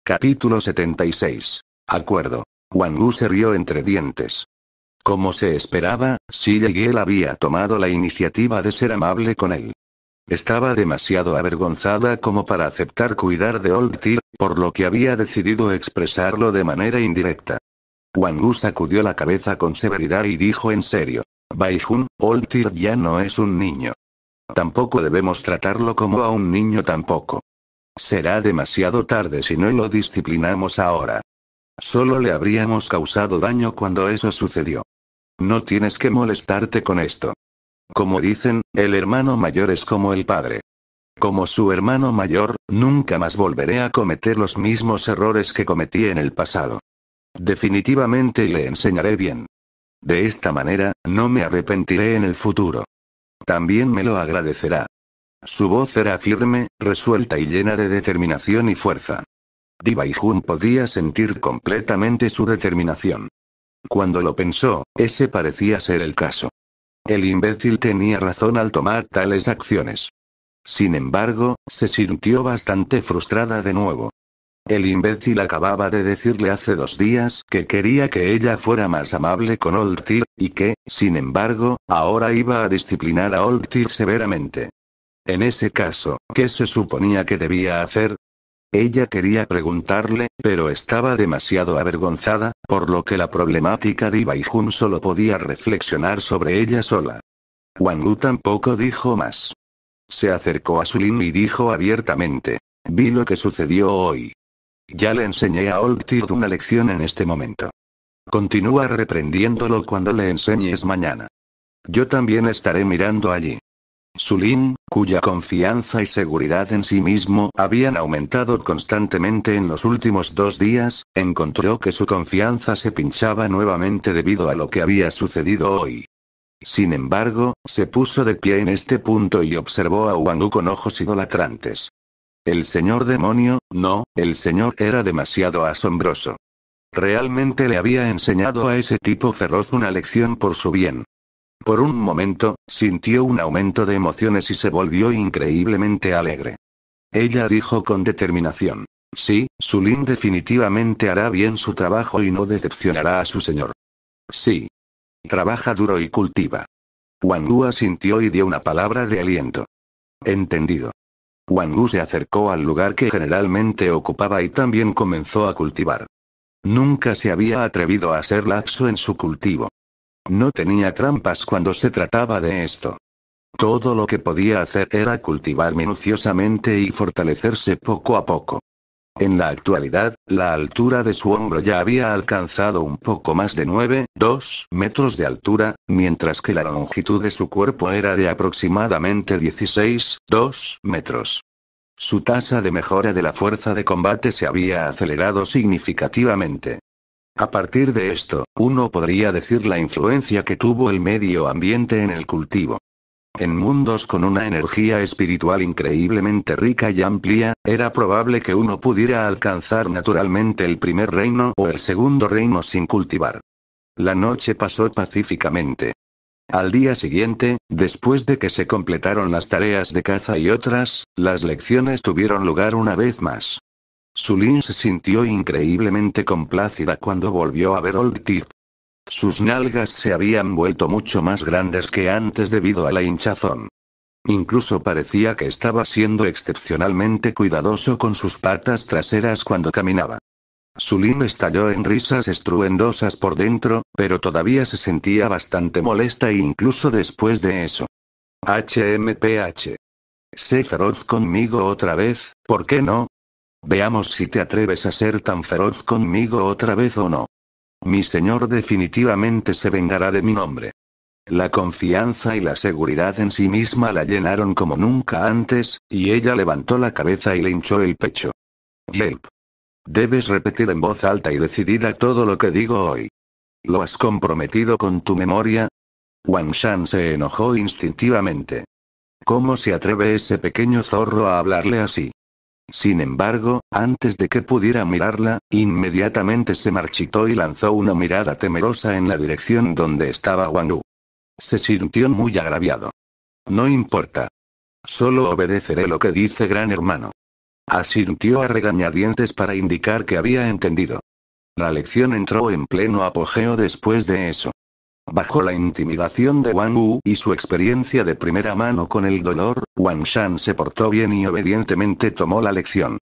Capítulo 76. Acuerdo. Wang Wu se rió entre dientes. Como se esperaba, Xi Yiel había tomado la iniciativa de ser amable con él. Estaba demasiado avergonzada como para aceptar cuidar de Old Tyr, por lo que había decidido expresarlo de manera indirecta. Wang Wu sacudió la cabeza con severidad y dijo en serio: Bai Jun, Old Tyr ya no es un niño. Tampoco debemos tratarlo como a un niño tampoco. Será demasiado tarde si no lo disciplinamos ahora. Solo le habríamos causado daño cuando eso sucedió. No tienes que molestarte con esto. Como dicen, el hermano mayor es como el padre. Como su hermano mayor, nunca más volveré a cometer los mismos errores que cometí en el pasado. Definitivamente le enseñaré bien. De esta manera, no me arrepentiré en el futuro. También me lo agradecerá. Su voz era firme, resuelta y llena de determinación y fuerza. Bai Jun podía sentir completamente su determinación. Cuando lo pensó, ese parecía ser el caso. El imbécil tenía razón al tomar tales acciones. Sin embargo, se sintió bastante frustrada de nuevo. El imbécil acababa de decirle hace 2 días que quería que ella fuera más amable con Old Tyr, y que, sin embargo, ahora iba a disciplinar a Old Tyr severamente. En ese caso, ¿qué se suponía que debía hacer? Ella quería preguntarle, pero estaba demasiado avergonzada, por lo que la problemática de Bai Jun solo podía reflexionar sobre ella sola. Wang Wu tampoco dijo más. Se acercó a Sulin y dijo abiertamente: Vi lo que sucedió hoy. Ya le enseñé a Old Tyr una lección en este momento. Continúa reprendiéndolo cuando le enseñes mañana. Yo también estaré mirando allí. Sulin, cuya confianza y seguridad en sí mismo habían aumentado constantemente en los últimos 2 días, encontró que su confianza se pinchaba nuevamente debido a lo que había sucedido hoy. Sin embargo, se puso de pie en este punto y observó a Wang Wu con ojos idolatrantes. El señor demonio, no, el señor era demasiado asombroso. Realmente le había enseñado a ese tipo feroz una lección por su bien. Por un momento, sintió un aumento de emociones y se volvió increíblemente alegre. Ella dijo con determinación: Sí, Sulin definitivamente hará bien su trabajo y no decepcionará a su señor. Sí. Trabaja duro y cultiva. Wang Wu asintió y dio una palabra de aliento. Entendido. Wang Wu se acercó al lugar que generalmente ocupaba y también comenzó a cultivar. Nunca se había atrevido a ser laxo en su cultivo. No tenía trampas cuando se trataba de esto. Todo lo que podía hacer era cultivar minuciosamente y fortalecerse poco a poco. En la actualidad, la altura de su hombro ya había alcanzado un poco más de 9,2 metros de altura, mientras que la longitud de su cuerpo era de aproximadamente 16,2 metros. Su tasa de mejora de la fuerza de combate se había acelerado significativamente. A partir de esto, uno podría decir la influencia que tuvo el medio ambiente en el cultivo. En mundos con una energía espiritual increíblemente rica y amplia, era probable que uno pudiera alcanzar naturalmente el primer reino o el segundo reino sin cultivar. La noche pasó pacíficamente. Al día siguiente, después de que se completaron las tareas de caza y otras, las lecciones tuvieron lugar una vez más. Sulin se sintió increíblemente complacida cuando volvió a ver Old Tyr. Sus nalgas se habían vuelto mucho más grandes que antes debido a la hinchazón. Incluso parecía que estaba siendo excepcionalmente cuidadoso con sus patas traseras cuando caminaba. Sulin estalló en risas estruendosas por dentro, pero todavía se sentía bastante molesta incluso después de eso. HMPH. Sé feroz conmigo otra vez, ¿por qué no? Veamos si te atreves a ser tan feroz conmigo otra vez o no. Mi señor definitivamente se vengará de mi nombre. La confianza y la seguridad en sí misma la llenaron como nunca antes, y ella levantó la cabeza y le hinchó el pecho. Yelp. Debes repetir en voz alta y decidida todo lo que digo hoy. ¿Lo has comprometido con tu memoria? Wang Shan se enojó instintivamente. ¿Cómo se atreve ese pequeño zorro a hablarle así? Sin embargo, antes de que pudiera mirarla, inmediatamente se marchitó y lanzó una mirada temerosa en la dirección donde estaba Wang Wu. Se sintió muy agraviado. No importa. Solo obedeceré lo que dice Gran Hermano. Asintió a regañadientes para indicar que había entendido. La lección entró en pleno apogeo después de eso. Bajo la intimidación de Wang Wu y su experiencia de primera mano con el dolor, Wang Shan se portó bien y obedientemente tomó la lección.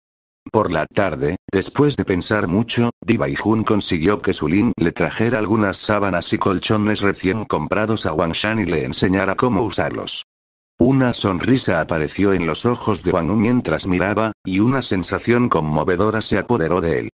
Por la tarde, después de pensar mucho, Di Baijun consiguió que Su Lin le trajera algunas sábanas y colchones recién comprados a Wang Shan y le enseñara cómo usarlos. Una sonrisa apareció en los ojos de Wang Wu mientras miraba, y una sensación conmovedora se apoderó de él.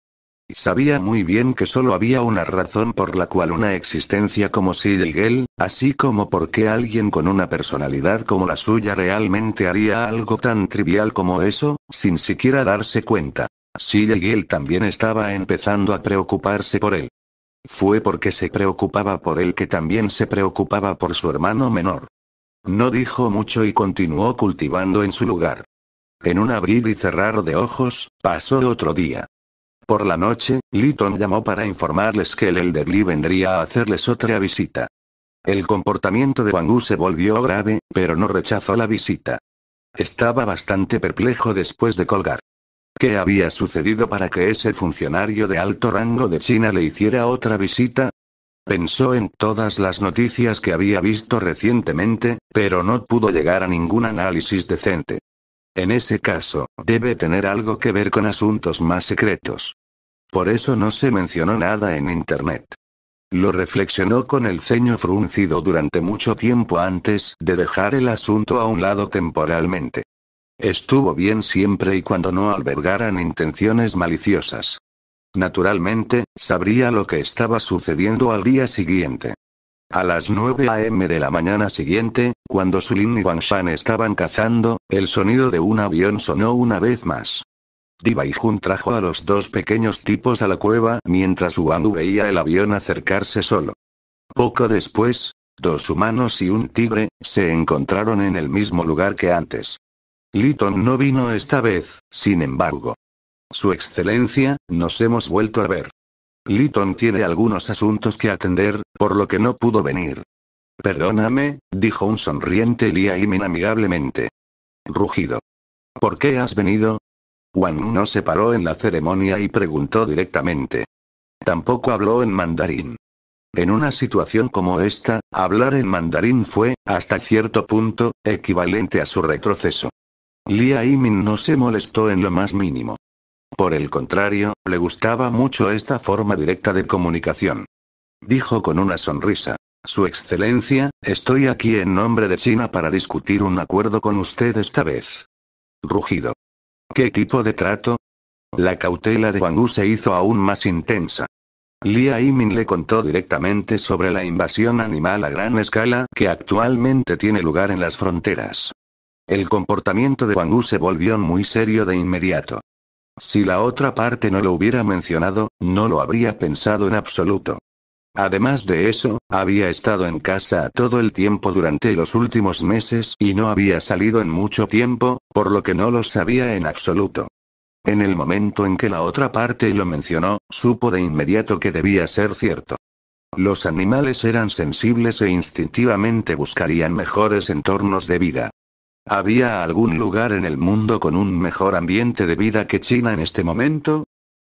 Sabía muy bien que solo había una razón por la cual una existencia como Xi Yigel, así como por qué alguien con una personalidad como la suya realmente haría algo tan trivial como eso, sin siquiera darse cuenta. Xi Yigel también estaba empezando a preocuparse por él. Fue porque se preocupaba por él que también se preocupaba por su hermano menor. No dijo mucho y continuó cultivando en su lugar. En un abrir y cerrar de ojos, pasó otro día. Por la noche, Li Tong llamó para informarles que el Elder Li vendría a hacerles otra visita. El comportamiento de Wang Wu se volvió grave, pero no rechazó la visita. Estaba bastante perplejo después de colgar. ¿Qué había sucedido para que ese funcionario de alto rango de China le hiciera otra visita? Pensó en todas las noticias que había visto recientemente, pero no pudo llegar a ningún análisis decente. En ese caso, debe tener algo que ver con asuntos más secretos. Por eso no se mencionó nada en Internet. Lo reflexionó con el ceño fruncido durante mucho tiempo antes de dejar el asunto a un lado temporalmente. Estuvo bien siempre y cuando no albergaran intenciones maliciosas. Naturalmente, sabría lo que estaba sucediendo al día siguiente. A las 9 a.m. de la mañana siguiente, cuando Su Lin y Wang Shan estaban cazando, el sonido de un avión sonó una vez más. Di Baijun trajo a los dos pequeños tipos a la cueva mientras Wang Wu veía el avión acercarse solo. Poco después, dos humanos y un tigre se encontraron en el mismo lugar que antes. Li Tong no vino esta vez, sin embargo. Su Excelencia, nos hemos vuelto a ver. Li Tong tiene algunos asuntos que atender, por lo que no pudo venir. Perdóname, dijo un sonriente Lia Yimin amigablemente. Rugido. ¿Por qué has venido? Wang Wu no se paró en la ceremonia y preguntó directamente. Tampoco habló en mandarín. En una situación como esta, hablar en mandarín fue, hasta cierto punto, equivalente a su retroceso. Lia Yimin no se molestó en lo más mínimo. Por el contrario, le gustaba mucho esta forma directa de comunicación. Dijo con una sonrisa. Su Excelencia, estoy aquí en nombre de China para discutir un acuerdo con usted esta vez. Rugido. ¿Qué tipo de trato? La cautela de Wang Wu se hizo aún más intensa. Lia Yimin le contó directamente sobre la invasión animal a gran escala que actualmente tiene lugar en las fronteras. El comportamiento de Wang Wu se volvió muy serio de inmediato. Si la otra parte no lo hubiera mencionado, no lo habría pensado en absoluto. Además de eso, había estado en casa todo el tiempo durante los últimos meses y no había salido en mucho tiempo, por lo que no lo sabía en absoluto. En el momento en que la otra parte lo mencionó, supo de inmediato que debía ser cierto. Los animales eran sensibles e instintivamente buscarían mejores entornos de vida. ¿Había algún lugar en el mundo con un mejor ambiente de vida que China en este momento?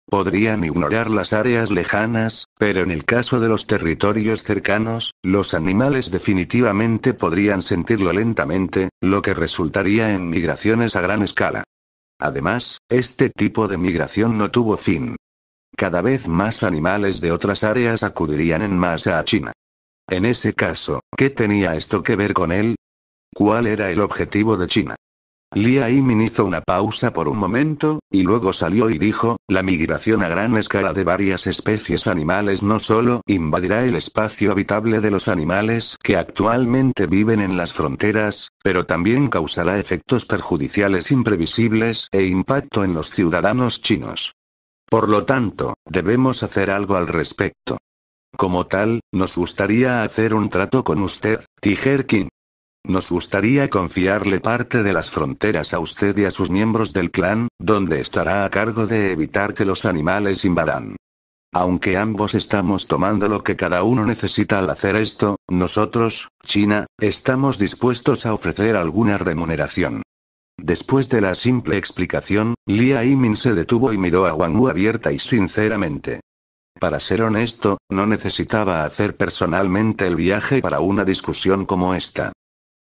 Podrían ignorar las áreas lejanas, pero en el caso de los territorios cercanos, los animales definitivamente podrían sentirlo lentamente, lo que resultaría en migraciones a gran escala. Además, este tipo de migración no tuvo fin. Cada vez más animales de otras áreas acudirían en masa a China. En ese caso, ¿qué tenía esto que ver con él? ¿Cuál era el objetivo de China? Lia Yimin hizo una pausa por un momento, y luego salió y dijo, la migración a gran escala de varias especies animales no solo invadirá el espacio habitable de los animales que actualmente viven en las fronteras, pero también causará efectos perjudiciales imprevisibles e impacto en los ciudadanos chinos. Por lo tanto, debemos hacer algo al respecto. Como tal, nos gustaría hacer un trato con usted, Tiger King. Nos gustaría confiarle parte de las fronteras a usted y a sus miembros del clan, donde estará a cargo de evitar que los animales invadan. Aunque ambos estamos tomando lo que cada uno necesita al hacer esto, nosotros, China, estamos dispuestos a ofrecer alguna remuneración. Después de la simple explicación, Lia Yimin se detuvo y miró a Wang Wu abierta y sinceramente. Para ser honesto, no necesitaba hacer personalmente el viaje para una discusión como esta.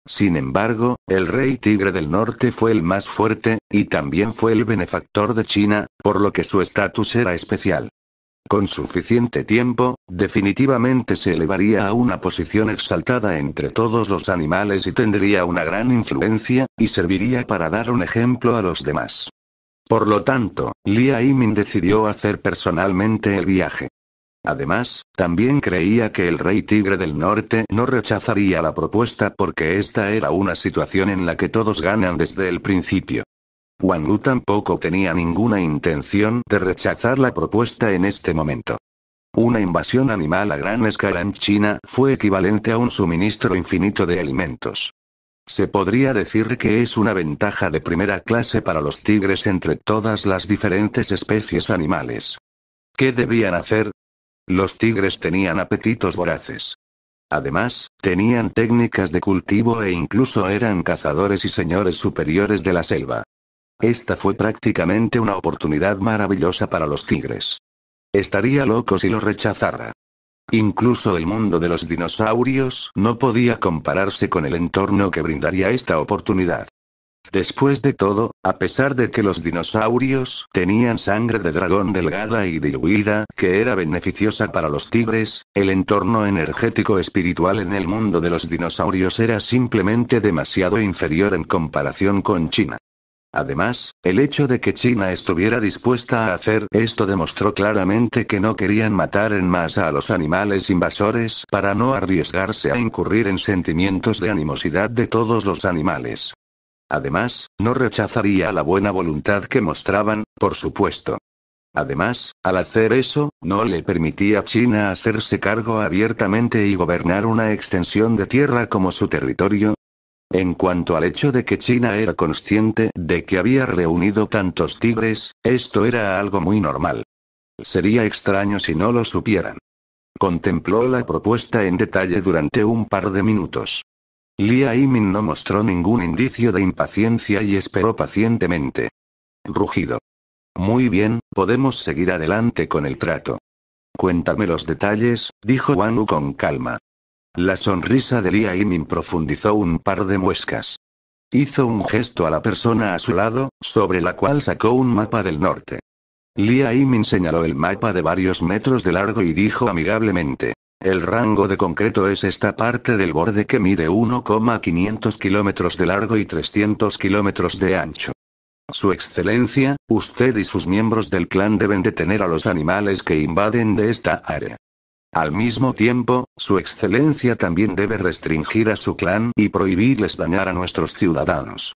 Sin embargo, el rey Tigre del Norte fue el más fuerte, y también fue el benefactor de China, por lo que su estatus era especial. Con suficiente tiempo, definitivamente se elevaría a una posición exaltada entre todos los animales y tendría una gran influencia, y serviría para dar un ejemplo a los demás. Por lo tanto, Lia Yimin decidió hacer personalmente el viaje. Además, también creía que el rey Tigre del Norte no rechazaría la propuesta porque esta era una situación en la que todos ganan desde el principio. Wang Wu tampoco tenía ninguna intención de rechazar la propuesta en este momento. Una invasión animal a gran escala en China fue equivalente a un suministro infinito de alimentos. Se podría decir que es una ventaja de primera clase para los tigres entre todas las diferentes especies animales. ¿Qué debían hacer? Los tigres tenían apetitos voraces. Además, tenían técnicas de cultivo e incluso eran cazadores y señores superiores de la selva. Esta fue prácticamente una oportunidad maravillosa para los tigres. Estaría loco si lo rechazara. Incluso el mundo de los dinosaurios no podía compararse con el entorno que brindaría esta oportunidad. Después de todo, a pesar de que los dinosaurios tenían sangre de dragón delgada y diluida, que era beneficiosa para los tigres, el entorno energético espiritual en el mundo de los dinosaurios era simplemente demasiado inferior en comparación con China. Además, el hecho de que China estuviera dispuesta a hacer esto demostró claramente que no querían matar en masa a los animales invasores para no arriesgarse a incurrir en sentimientos de animosidad de todos los animales. Además, no rechazaría la buena voluntad que mostraban, por supuesto. Además, al hacer eso, no le permitía a China hacerse cargo abiertamente y gobernar una extensión de tierra como su territorio. En cuanto al hecho de que China era consciente de que había reunido tantos tigres, esto era algo muy normal. Sería extraño si no lo supieran. Contempló la propuesta en detalle durante un par de minutos. Lia Yimin no mostró ningún indicio de impaciencia y esperó pacientemente. Rugido. Muy bien, podemos seguir adelante con el trato. Cuéntame los detalles, dijo Wang Wu con calma. La sonrisa de Lia Yimin profundizó un par de muescas. Hizo un gesto a la persona a su lado, sobre la cual sacó un mapa del norte. Lia Yimin señaló el mapa de varios metros de largo y dijo amigablemente. El rango de concreto es esta parte del borde que mide 1,500 kilómetros de largo y 300 kilómetros de ancho. Su Excelencia, usted y sus miembros del clan deben detener a los animales que invaden de esta área. Al mismo tiempo, Su Excelencia también debe restringir a su clan y prohibirles dañar a nuestros ciudadanos.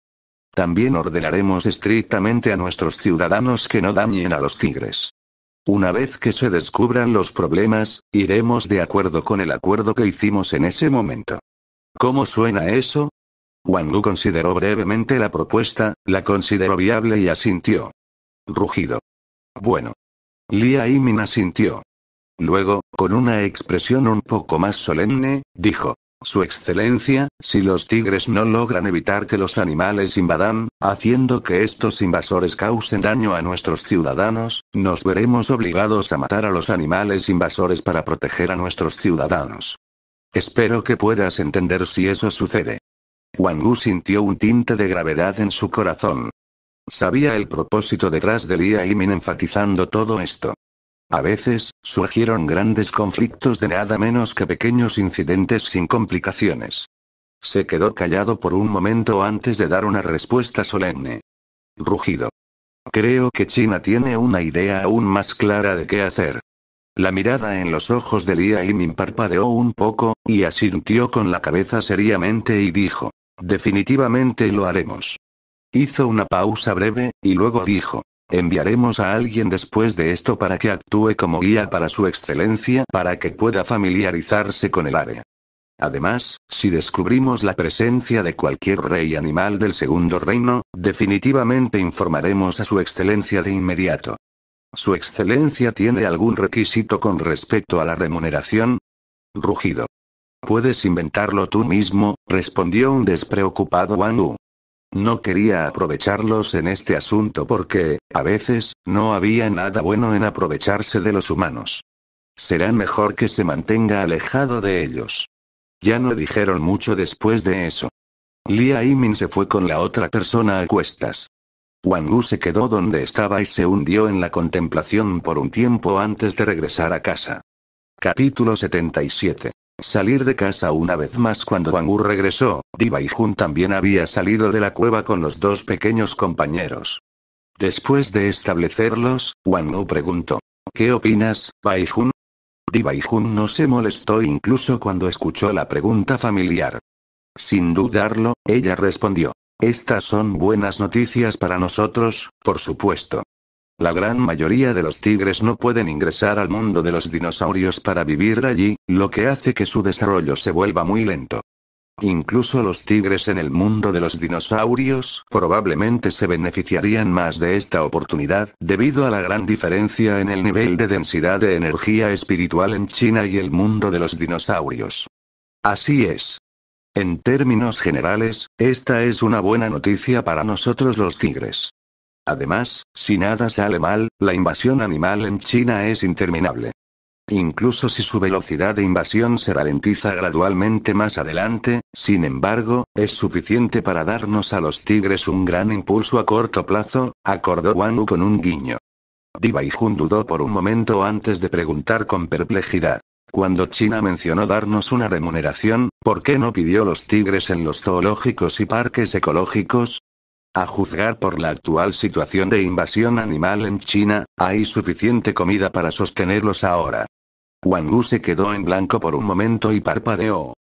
También ordenaremos estrictamente a nuestros ciudadanos que no dañen a los tigres. Una vez que se descubran los problemas, iremos de acuerdo con el acuerdo que hicimos en ese momento. ¿Cómo suena eso? Wang Wu consideró brevemente la propuesta, la consideró viable y asintió. Rugido. Bueno. Lia Yimin asintió. Luego, con una expresión un poco más solemne, dijo. Su Excelencia, si los tigres no logran evitar que los animales invadan, haciendo que estos invasores causen daño a nuestros ciudadanos, nos veremos obligados a matar a los animales invasores para proteger a nuestros ciudadanos. Espero que puedas entender si eso sucede. Wang Wu sintió un tinte de gravedad en su corazón. Sabía el propósito detrás de Lia Yimin enfatizando todo esto. A veces, surgieron grandes conflictos de nada menos que pequeños incidentes sin complicaciones. Se quedó callado por un momento antes de dar una respuesta solemne. Rugido. Creo que China tiene una idea aún más clara de qué hacer. La mirada en los ojos de Lia Yimin parpadeó un poco, y asintió con la cabeza seriamente y dijo. Definitivamente lo haremos. Hizo una pausa breve, y luego dijo. Enviaremos a alguien después de esto para que actúe como guía para Su Excelencia para que pueda familiarizarse con el área. Además, si descubrimos la presencia de cualquier rey animal del Segundo Reino, definitivamente informaremos a Su Excelencia de inmediato. ¿Su Excelencia tiene algún requisito con respecto a la remuneración? Rugido. Puedes inventarlo tú mismo, respondió un despreocupado Wang Wu. No quería aprovecharlos en este asunto porque, a veces, no había nada bueno en aprovecharse de los humanos. Será mejor que se mantenga alejado de ellos. Ya no dijeron mucho después de eso. Lia Yimin se fue con la otra persona a cuestas. Wang Wu se quedó donde estaba y se hundió en la contemplación por un tiempo antes de regresar a casa. Capítulo 77. Salir de casa una vez más. Cuando Wang Wu regresó, Di Baijun también había salido de la cueva con los dos pequeños compañeros. Después de establecerlos, Wang Wu preguntó: ¿Qué opinas, Baijun? Di Baijun no se molestó incluso cuando escuchó la pregunta familiar. Sin dudarlo, ella respondió: estas son buenas noticias para nosotros, por supuesto. La gran mayoría de los tigres no pueden ingresar al mundo de los dinosaurios para vivir allí, lo que hace que su desarrollo se vuelva muy lento. Incluso los tigres en el mundo de los dinosaurios probablemente se beneficiarían más de esta oportunidad, debido a la gran diferencia en el nivel de densidad de energía espiritual en China y el mundo de los dinosaurios. Así es. En términos generales, esta es una buena noticia para nosotros los tigres. Además, si nada sale mal, la invasión animal en China es interminable. Incluso si su velocidad de invasión se ralentiza gradualmente más adelante, sin embargo, es suficiente para darnos a los tigres un gran impulso a corto plazo, acordó Wang Wu con un guiño. Di Baijun dudó por un momento antes de preguntar con perplejidad. Cuando China mencionó darnos una remuneración, ¿por qué no pidió los tigres en los zoológicos y parques ecológicos? A juzgar por la actual situación de invasión animal en China, hay suficiente comida para sostenerlos ahora. Wang Wu se quedó en blanco por un momento y parpadeó.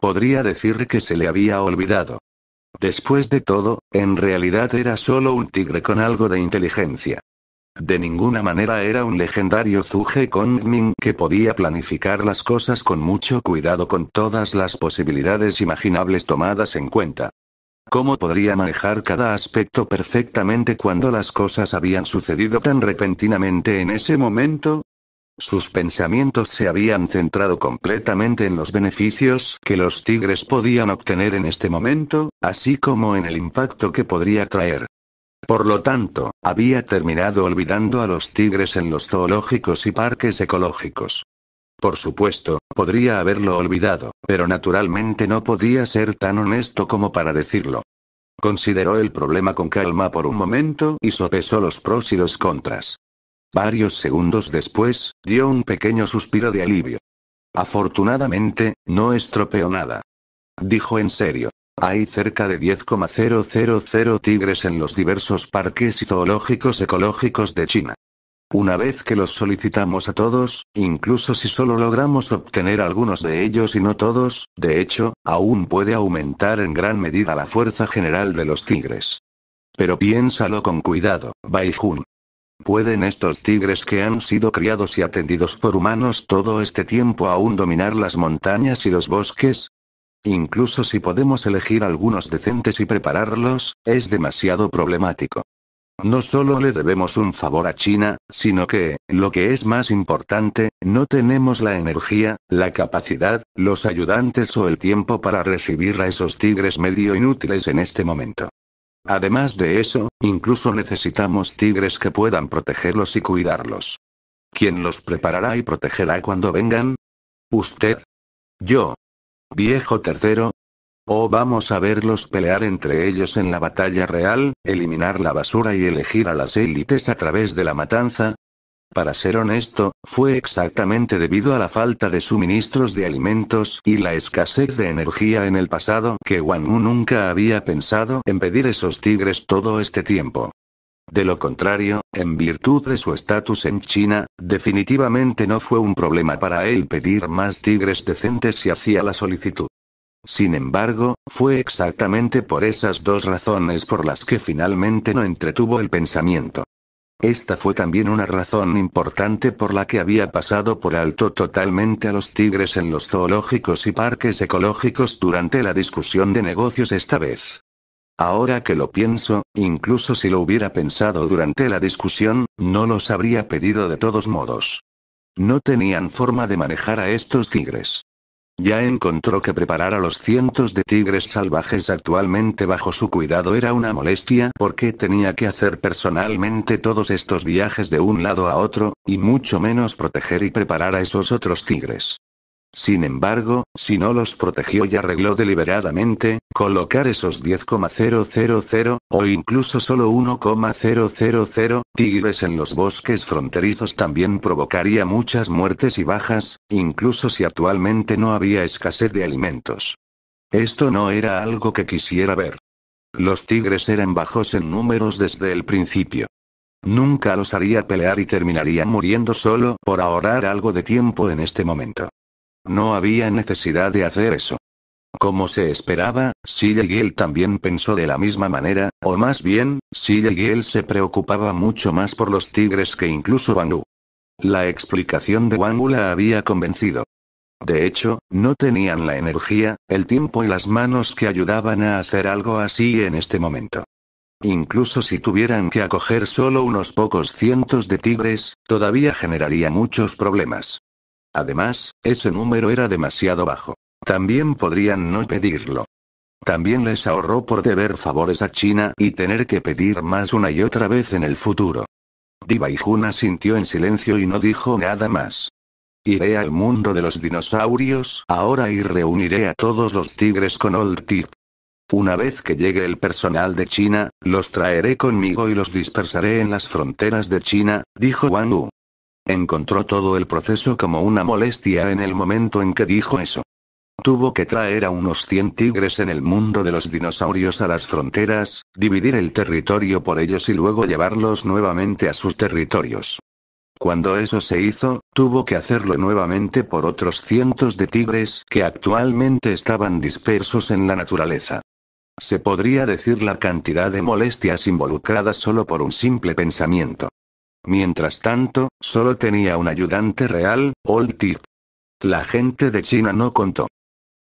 Podría decir que se le había olvidado. Después de todo, en realidad era solo un tigre con algo de inteligencia. De ninguna manera era un legendario Zhuge Kongming que podía planificar las cosas con mucho cuidado con todas las posibilidades imaginables tomadas en cuenta. ¿Cómo podría manejar cada aspecto perfectamente cuando las cosas habían sucedido tan repentinamente en ese momento? Sus pensamientos se habían centrado completamente en los beneficios que los tigres podían obtener en este momento, así como en el impacto que podría traer. Por lo tanto, había terminado olvidando a los tigres en los zoológicos y parques ecológicos. Por supuesto, podría haberlo olvidado, pero naturalmente no podía ser tan honesto como para decirlo. Consideró el problema con calma por un momento y sopesó los pros y los contras. Varios segundos después, dio un pequeño suspiro de alivio. Afortunadamente, no estropeó nada. Dijo en serio. Hay cerca de 10,000 tigres en los diversos parques y zoológicos ecológicos de China. Una vez que los solicitamos a todos, incluso si solo logramos obtener algunos de ellos y no todos, de hecho, aún puede aumentar en gran medida la fuerza general de los tigres. Pero piénsalo con cuidado, Baijun. ¿Pueden estos tigres que han sido criados y atendidos por humanos todo este tiempo aún dominar las montañas y los bosques? Incluso si podemos elegir algunos decentes y prepararlos, es demasiado problemático. No solo le debemos un favor a China, sino que, lo que es más importante, no tenemos la energía, la capacidad, los ayudantes o el tiempo para recibir a esos tigres medio inútiles en este momento. Además de eso, incluso necesitamos tigres que puedan protegerlos y cuidarlos. ¿Quién los preparará y protegerá cuando vengan? ¿Usted? ¿Yo? ¿Viejo tercero? ¿O vamos a verlos pelear entre ellos en la batalla real, eliminar la basura y elegir a las élites a través de la matanza? Para ser honesto, fue exactamente debido a la falta de suministros de alimentos y la escasez de energía en el pasado que Wang Wu nunca había pensado en pedir esos tigres todo este tiempo. De lo contrario, en virtud de su estatus en China, definitivamente no fue un problema para él pedir más tigres decentes si hacía la solicitud. Sin embargo, fue exactamente por esas dos razones por las que finalmente no entretuvo el pensamiento. Esta fue también una razón importante por la que había pasado por alto totalmente a los tigres en los zoológicos y parques ecológicos durante la discusión de negocios esta vez. Ahora que lo pienso, incluso si lo hubiera pensado durante la discusión, no los habría pedido de todos modos. No tenían forma de manejar a estos tigres. Ya encontró que preparar a los cientos de tigres salvajes actualmente bajo su cuidado era una molestia porque tenía que hacer personalmente todos estos viajes de un lado a otro, y mucho menos proteger y preparar a esos otros tigres. Sin embargo, si no los protegió y arregló deliberadamente, colocar esos 10,000, o incluso solo 1,000 tigres en los bosques fronterizos también provocaría muchas muertes y bajas, incluso si actualmente no había escasez de alimentos. Esto no era algo que quisiera ver. Los tigres eran bajos en números desde el principio. Nunca los haría pelear y terminarían muriendo solo por ahorrar algo de tiempo en este momento. No había necesidad de hacer eso. Como se esperaba, Silla Gill también pensó de la misma manera, o más bien, Silla Gill se preocupaba mucho más por los tigres que incluso Wang Wu. La explicación de Wang Wu la había convencido. De hecho, no tenían la energía, el tiempo y las manos que ayudaban a hacer algo así en este momento. Incluso si tuvieran que acoger solo unos pocos cientos de tigres, todavía generaría muchos problemas. Además, ese número era demasiado bajo. También podrían no pedirlo. También les ahorró por deber favores a China y tener que pedir más una y otra vez en el futuro. Diva Jun asintió en silencio y no dijo nada más. Iré al mundo de los dinosaurios ahora y reuniré a todos los tigres con Old Tip. Una vez que llegue el personal de China, los traeré conmigo y los dispersaré en las fronteras de China, dijo Wang Wu. Encontró todo el proceso como una molestia en el momento en que dijo eso. Tuvo que traer a unos 100 tigres en el mundo de los dinosaurios a las fronteras, dividir el territorio por ellos y luego llevarlos nuevamente a sus territorios. Cuando eso se hizo, tuvo que hacerlo nuevamente por otros cientos de tigres que actualmente estaban dispersos en la naturaleza. Se podría decir la cantidad de molestias involucradas solo por un simple pensamiento. Mientras tanto, solo tenía un ayudante real, Old Tip. La gente de China no contó.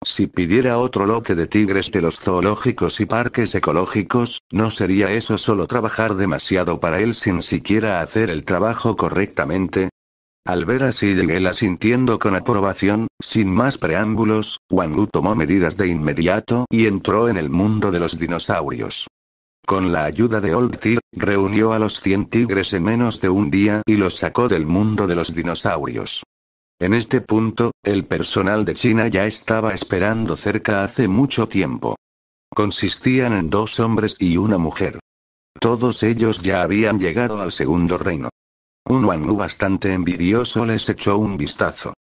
Si pidiera otro lote de tigres de los zoológicos y parques ecológicos, ¿no sería eso solo trabajar demasiado para él sin siquiera hacer el trabajo correctamente? Al ver a Silla Gill asintiendo con aprobación, sin más preámbulos, Wang Wu tomó medidas de inmediato y entró en el mundo de los dinosaurios. Con la ayuda de Old Tip, reunió a los 100 tigres en menos de un día y los sacó del mundo de los dinosaurios. En este punto, el personal de China ya estaba esperando cerca hace mucho tiempo. Consistían en 2 hombres y una mujer. Todos ellos ya habían llegado al segundo reino. Un Wang Wu bastante envidioso les echó un vistazo.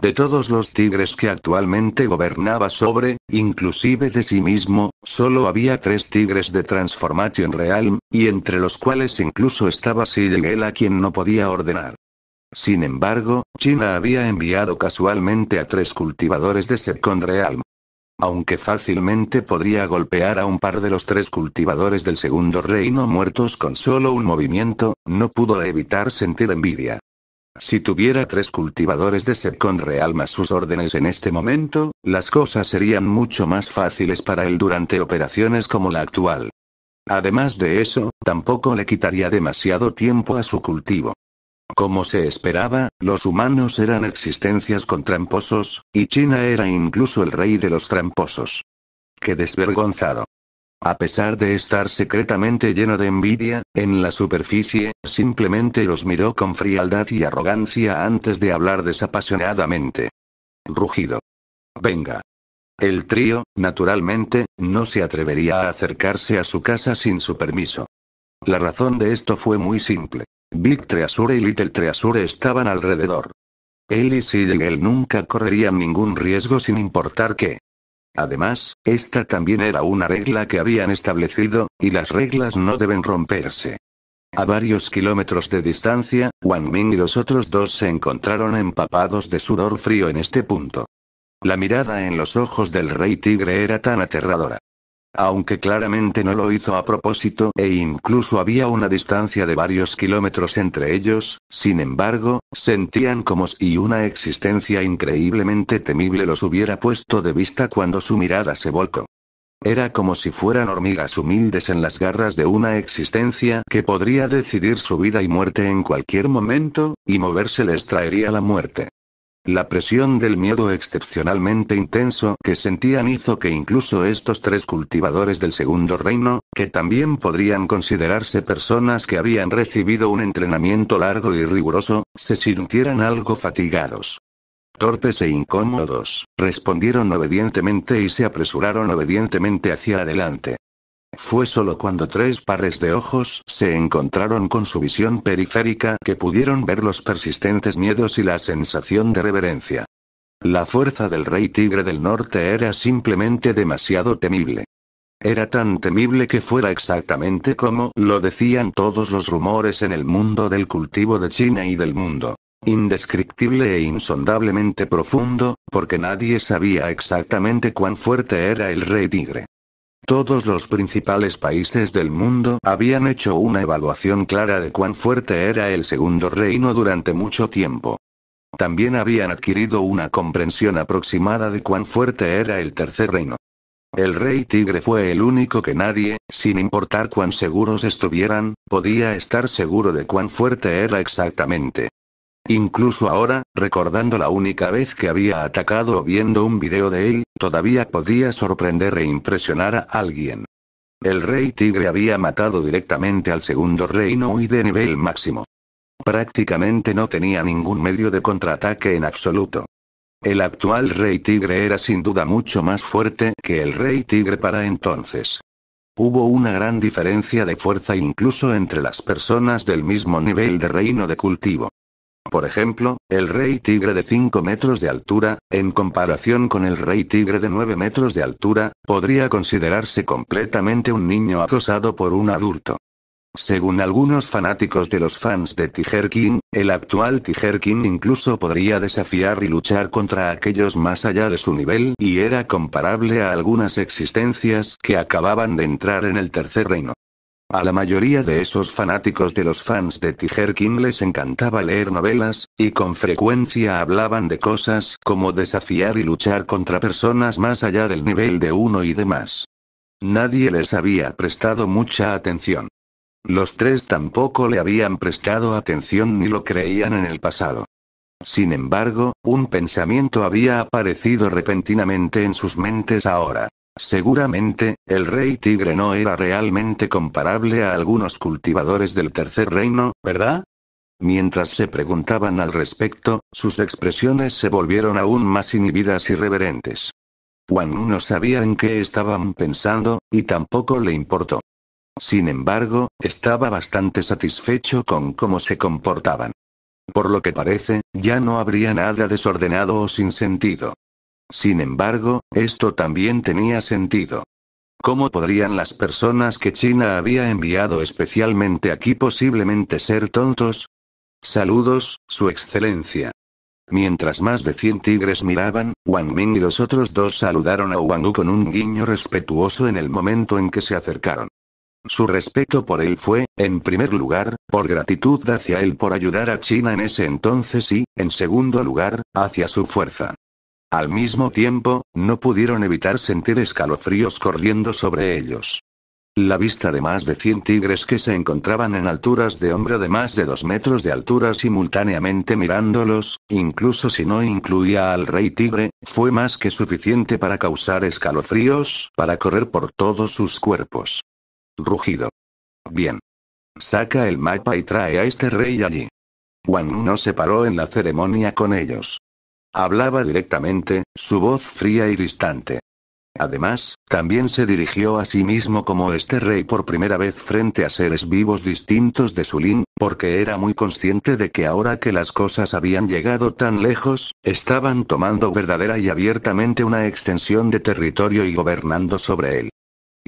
De todos los tigres que actualmente gobernaba sobre, inclusive de sí mismo, solo había 3 tigres de Transformation Realm, y entre los cuales incluso estaba Silla Gill a quien no podía ordenar. Sin embargo, China había enviado casualmente a 3 cultivadores de Second Realm. Aunque fácilmente podría golpear a un par de los 3 cultivadores del segundo reino muertos con solo un movimiento, no pudo evitar sentir envidia. Si tuviera 3 cultivadores de Second Realm a sus órdenes en este momento, las cosas serían mucho más fáciles para él durante operaciones como la actual. Además de eso, tampoco le quitaría demasiado tiempo a su cultivo. Como se esperaba, los humanos eran existencias con tramposos, y China era incluso el rey de los tramposos. ¡Qué desvergonzado! A pesar de estar secretamente lleno de envidia, en la superficie, simplemente los miró con frialdad y arrogancia antes de hablar desapasionadamente. Rugido. Venga. El trío, naturalmente, no se atrevería a acercarse a su casa sin su permiso. La razón de esto fue muy simple. Big Treasure y Little Treasure estaban alrededor. Él y Silla Gill nunca correrían ningún riesgo sin importar qué. Además, esta también era una regla que habían establecido, y las reglas no deben romperse. A varios kilómetros de distancia, Wang Ming y los otros 2 se encontraron empapados de sudor frío en este punto. La mirada en los ojos del rey tigre era tan aterradora. Aunque claramente no lo hizo a propósito e incluso había una distancia de varios kilómetros entre ellos, sin embargo, sentían como si una existencia increíblemente temible los hubiera puesto de vista cuando su mirada se volcó. Era como si fueran hormigas humildes en las garras de una existencia que podría decidir su vida y muerte en cualquier momento, y moverse les traería la muerte. La presión del miedo excepcionalmente intenso que sentían hizo que incluso estos 3 cultivadores del Segundo Reino, que también podrían considerarse personas que habían recibido un entrenamiento largo y riguroso, se sintieran algo fatigados. Torpes e incómodos, respondieron obedientemente y se apresuraron obedientemente hacia adelante. Fue solo cuando 3 pares de ojos se encontraron con su visión periférica que pudieron ver los persistentes miedos y la sensación de reverencia. La fuerza del Rey Tigre del Norte era simplemente demasiado temible. Era tan temible que fuera exactamente como lo decían todos los rumores en el mundo del cultivo de China y del mundo. Indescriptible e insondablemente profundo, porque nadie sabía exactamente cuán fuerte era el Rey Tigre. Todos los principales países del mundo habían hecho una evaluación clara de cuán fuerte era el Segundo Reino durante mucho tiempo. También habían adquirido una comprensión aproximada de cuán fuerte era el Tercer Reino. El Rey Tigre fue el único que nadie, sin importar cuán seguros estuvieran, podía estar seguro de cuán fuerte era exactamente. Incluso ahora, recordando la única vez que había atacado o viendo un video de él, todavía podía sorprender e impresionar a alguien. El Rey Tigre había matado directamente al Segundo Reino y de nivel máximo. Prácticamente no tenía ningún medio de contraataque en absoluto. El actual Rey Tigre era sin duda mucho más fuerte que el Rey Tigre para entonces. Hubo una gran diferencia de fuerza incluso entre las personas del mismo nivel de reino de cultivo. Por ejemplo, el Rey Tigre de 5 metros de altura, en comparación con el Rey Tigre de 9 metros de altura, podría considerarse completamente un niño acosado por un adulto. Según algunos fanáticos de los fans de Tiger King, el actual Tiger King incluso podría desafiar y luchar contra aquellos más allá de su nivel y era comparable a algunas existencias que acababan de entrar en el Tercer Reino. A la mayoría de esos fanáticos de los fans de Tiger King les encantaba leer novelas, y con frecuencia hablaban de cosas como desafiar y luchar contra personas más allá del nivel de uno y demás. Nadie les había prestado mucha atención. Los 3 tampoco le habían prestado atención ni lo creían en el pasado. Sin embargo, un pensamiento había aparecido repentinamente en sus mentes ahora. Seguramente, el Rey Tigre no era realmente comparable a algunos cultivadores del Tercer Reino, ¿verdad? Mientras se preguntaban al respecto, sus expresiones se volvieron aún más inhibidas y reverentes. Wang Wu no sabía en qué estaban pensando, y tampoco le importó. Sin embargo, estaba bastante satisfecho con cómo se comportaban. Por lo que parece, ya no habría nada desordenado o sin sentido. Sin embargo, esto también tenía sentido. ¿Cómo podrían las personas que China había enviado especialmente aquí posiblemente ser tontos? Saludos, Su Excelencia. Mientras más de 100 tigres miraban, Wang Ming y los otros 2 saludaron a Wang Wu con un guiño respetuoso en el momento en que se acercaron. Su respeto por él fue, en primer lugar, por gratitud hacia él por ayudar a China en ese entonces y, en segundo lugar, hacia su fuerza. Al mismo tiempo, no pudieron evitar sentir escalofríos corriendo sobre ellos. La vista de más de 100 tigres que se encontraban en alturas de hombro de más de 2 metros de altura simultáneamente mirándolos, incluso si no incluía al Rey Tigre, fue más que suficiente para causar escalofríos, para correr por todos sus cuerpos. Rugido. Bien. Saca el mapa y trae a este rey allí. Wang Wu no se paró en la ceremonia con ellos. Hablaba directamente, su voz fría y distante. Además, también se dirigió a sí mismo como este rey por primera vez frente a seres vivos distintos de su lin, porque era muy consciente de que ahora que las cosas habían llegado tan lejos, estaban tomando verdadera y abiertamente una extensión de territorio y gobernando sobre él.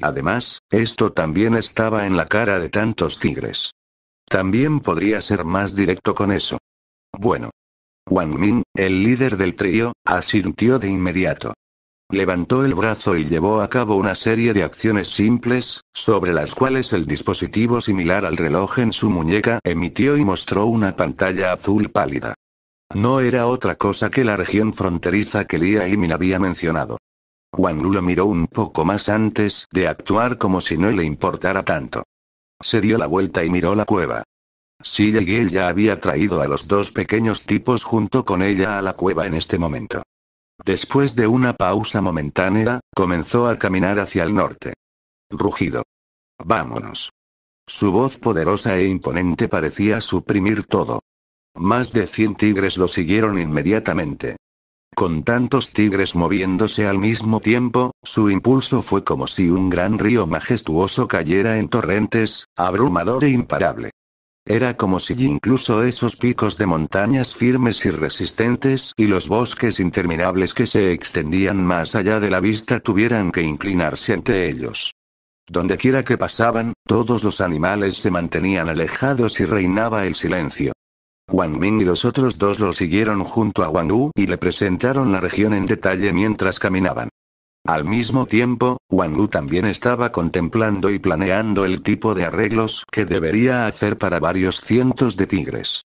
Además, esto también estaba en la cara de tantos tigres. También podría ser más directo con eso. Bueno. Wang Ming, el líder del trío, asintió de inmediato. Levantó el brazo y llevó a cabo una serie de acciones simples, sobre las cuales el dispositivo similar al reloj en su muñeca emitió y mostró una pantalla azul pálida. No era otra cosa que la región fronteriza que Lia Yimin había mencionado. Wang Wu lo miró un poco más antes de actuar como si no le importara tanto. Se dio la vuelta y miró la cueva. Silla Gale ya había traído a los dos pequeños tipos junto con ella a la cueva en este momento. Después de una pausa momentánea, comenzó a caminar hacia el norte. Rugido. Vámonos. Su voz poderosa e imponente parecía suprimir todo. Más de 100 tigres lo siguieron inmediatamente. Con tantos tigres moviéndose al mismo tiempo, su impulso fue como si un gran río majestuoso cayera en torrentes, abrumador e imparable. Era como si incluso esos picos de montañas firmes y resistentes y los bosques interminables que se extendían más allá de la vista tuvieran que inclinarse ante ellos. Dondequiera que pasaban, todos los animales se mantenían alejados y reinaba el silencio. Wang Ming y los otros dos lo siguieron junto a Wang Wu y le presentaron la región en detalle mientras caminaban. Al mismo tiempo, Wang Wu también estaba contemplando y planeando el tipo de arreglos que debería hacer para varios cientos de tigres.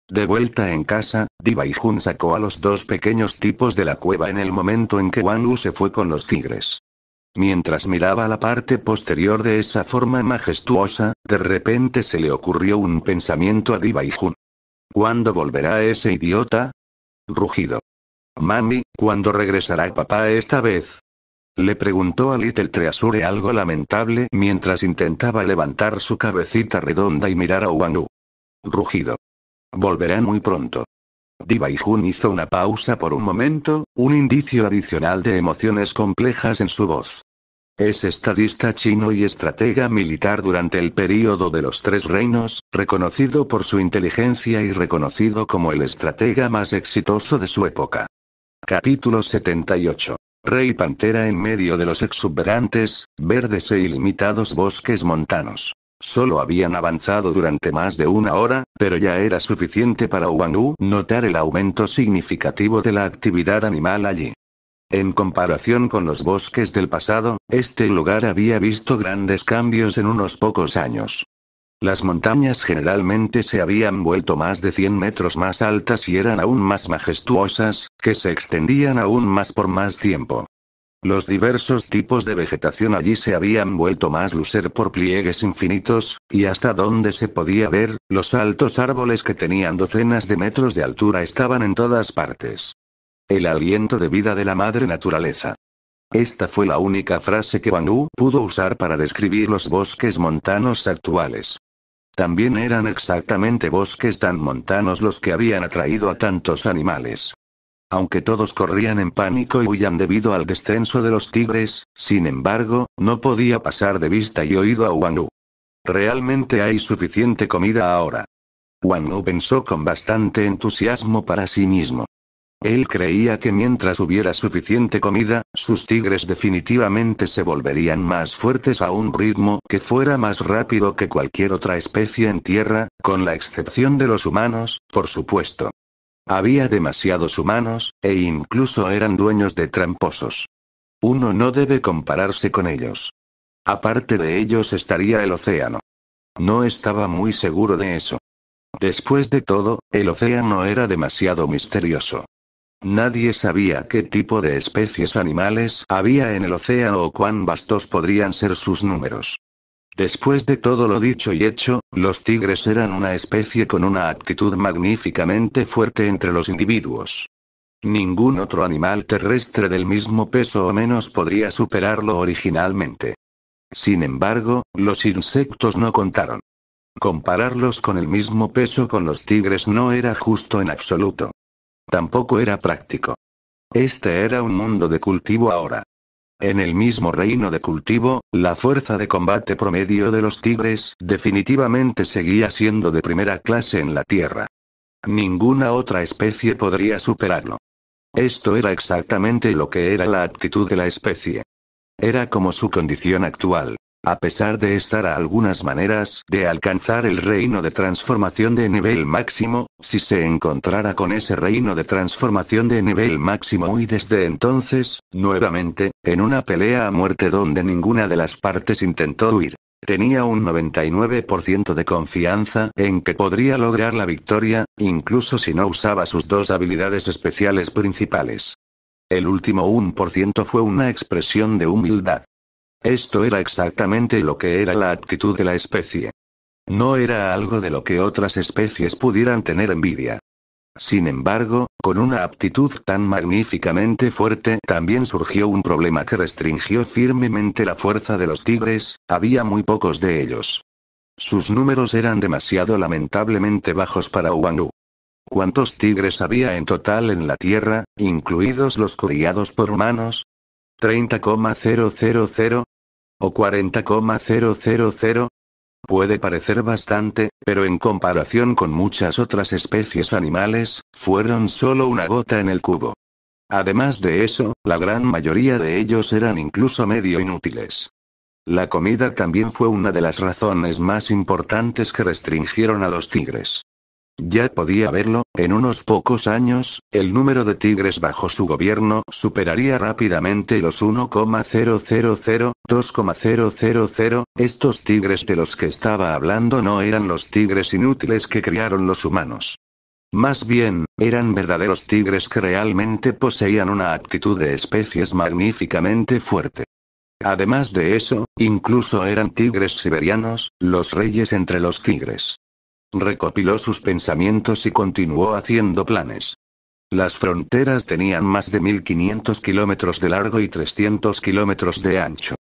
De vuelta en casa, Di Baijun sacó a los dos pequeños tipos de la cueva en el momento en que Wang Wu se fue con los tigres. Mientras miraba la parte posterior de esa forma majestuosa, de repente se le ocurrió un pensamiento a Di Baijun. ¿Cuándo volverá ese idiota? Rugido. Mami, ¿cuándo regresará papá esta vez? Le preguntó a Little Treasure algo lamentable mientras intentaba levantar su cabecita redonda y mirar a Wang Wu. Rugido. Volverá muy pronto. Di Baijun hizo una pausa por un momento, un indicio adicional de emociones complejas en su voz. Es estadista chino y estratega militar durante el período de los Tres Reinos, reconocido por su inteligencia y reconocido como el estratega más exitoso de su época. Capítulo 78. Rey Pantera en medio de los exuberantes, verdes e ilimitados bosques montanos. Solo habían avanzado durante más de una hora, pero ya era suficiente para Wang Wu notar el aumento significativo de la actividad animal allí. En comparación con los bosques del pasado, este lugar había visto grandes cambios en unos pocos años. Las montañas generalmente se habían vuelto más de 100 metros más altas y eran aún más majestuosas, que se extendían aún más por más tiempo. Los diversos tipos de vegetación allí se habían vuelto más lucer por pliegues infinitos, y hasta donde se podía ver, los altos árboles que tenían docenas de metros de altura estaban en todas partes. El aliento de vida de la madre naturaleza. Esta fue la única frase que Wang Wu pudo usar para describir los bosques montanos actuales. También eran exactamente bosques tan montanos los que habían atraído a tantos animales. Aunque todos corrían en pánico y huían debido al descenso de los tigres, sin embargo, no podía pasar de vista y oído a Wang Wu. ¿Realmente hay suficiente comida ahora? Wang Wu pensó con bastante entusiasmo para sí mismo. Él creía que mientras hubiera suficiente comida, sus tigres definitivamente se volverían más fuertes a un ritmo que fuera más rápido que cualquier otra especie en tierra, con la excepción de los humanos, por supuesto. Había demasiados humanos, e incluso eran dueños de tramposos. Uno no debe compararse con ellos. Aparte de ellos estaría el océano. No estaba muy seguro de eso. Después de todo, el océano era demasiado misterioso. Nadie sabía qué tipo de especies animales había en el océano o cuán vastos podrían ser sus números. Después de todo lo dicho y hecho, los tigres eran una especie con una actitud magníficamente fuerte entre los individuos. Ningún otro animal terrestre del mismo peso o menos podría superarlo originalmente. Sin embargo, los insectos no contaron. Compararlos con el mismo peso con los tigres no era justo en absoluto. Tampoco era práctico. Este era un mundo de cultivo ahora. En el mismo reino de cultivo, la fuerza de combate promedio de los tigres definitivamente seguía siendo de primera clase en la Tierra. Ninguna otra especie podría superarlo. Esto era exactamente lo que era la actitud de la especie. Era como su condición actual. A pesar de estar a algunas maneras de alcanzar el reino de transformación de nivel máximo, si se encontrara con ese reino de transformación de nivel máximo y desde entonces, nuevamente, en una pelea a muerte donde ninguna de las partes intentó huir, tenía un 99% de confianza en que podría lograr la victoria, incluso si no usaba sus dos habilidades especiales principales. El último 1% fue una expresión de humildad. Esto era exactamente lo que era la actitud de la especie. No era algo de lo que otras especies pudieran tener envidia. Sin embargo, con una aptitud tan magníficamente fuerte también surgió un problema que restringió firmemente la fuerza de los tigres, había muy pocos de ellos. Sus números eran demasiado lamentablemente bajos para Wang-Wu. ¿Cuántos tigres había en total en la Tierra, incluidos los criados por humanos? ¿30,000? ¿O 40,000? Puede parecer bastante, pero en comparación con muchas otras especies animales, fueron solo una gota en el cubo. Además de eso, la gran mayoría de ellos eran incluso medio inútiles. La comida también fue una de las razones más importantes que restringieron a los tigres. Ya podía verlo, en unos pocos años, el número de tigres bajo su gobierno superaría rápidamente los 1,000, 2,000. Estos tigres de los que estaba hablando no eran los tigres inútiles que criaron los humanos. Más bien, eran verdaderos tigres que realmente poseían una actitud de especies magníficamente fuerte. Además de eso, incluso eran tigres siberianos, los reyes entre los tigres. Recopiló sus pensamientos y continuó haciendo planes. Las fronteras tenían más de 1500 kilómetros de largo y 300 kilómetros de ancho.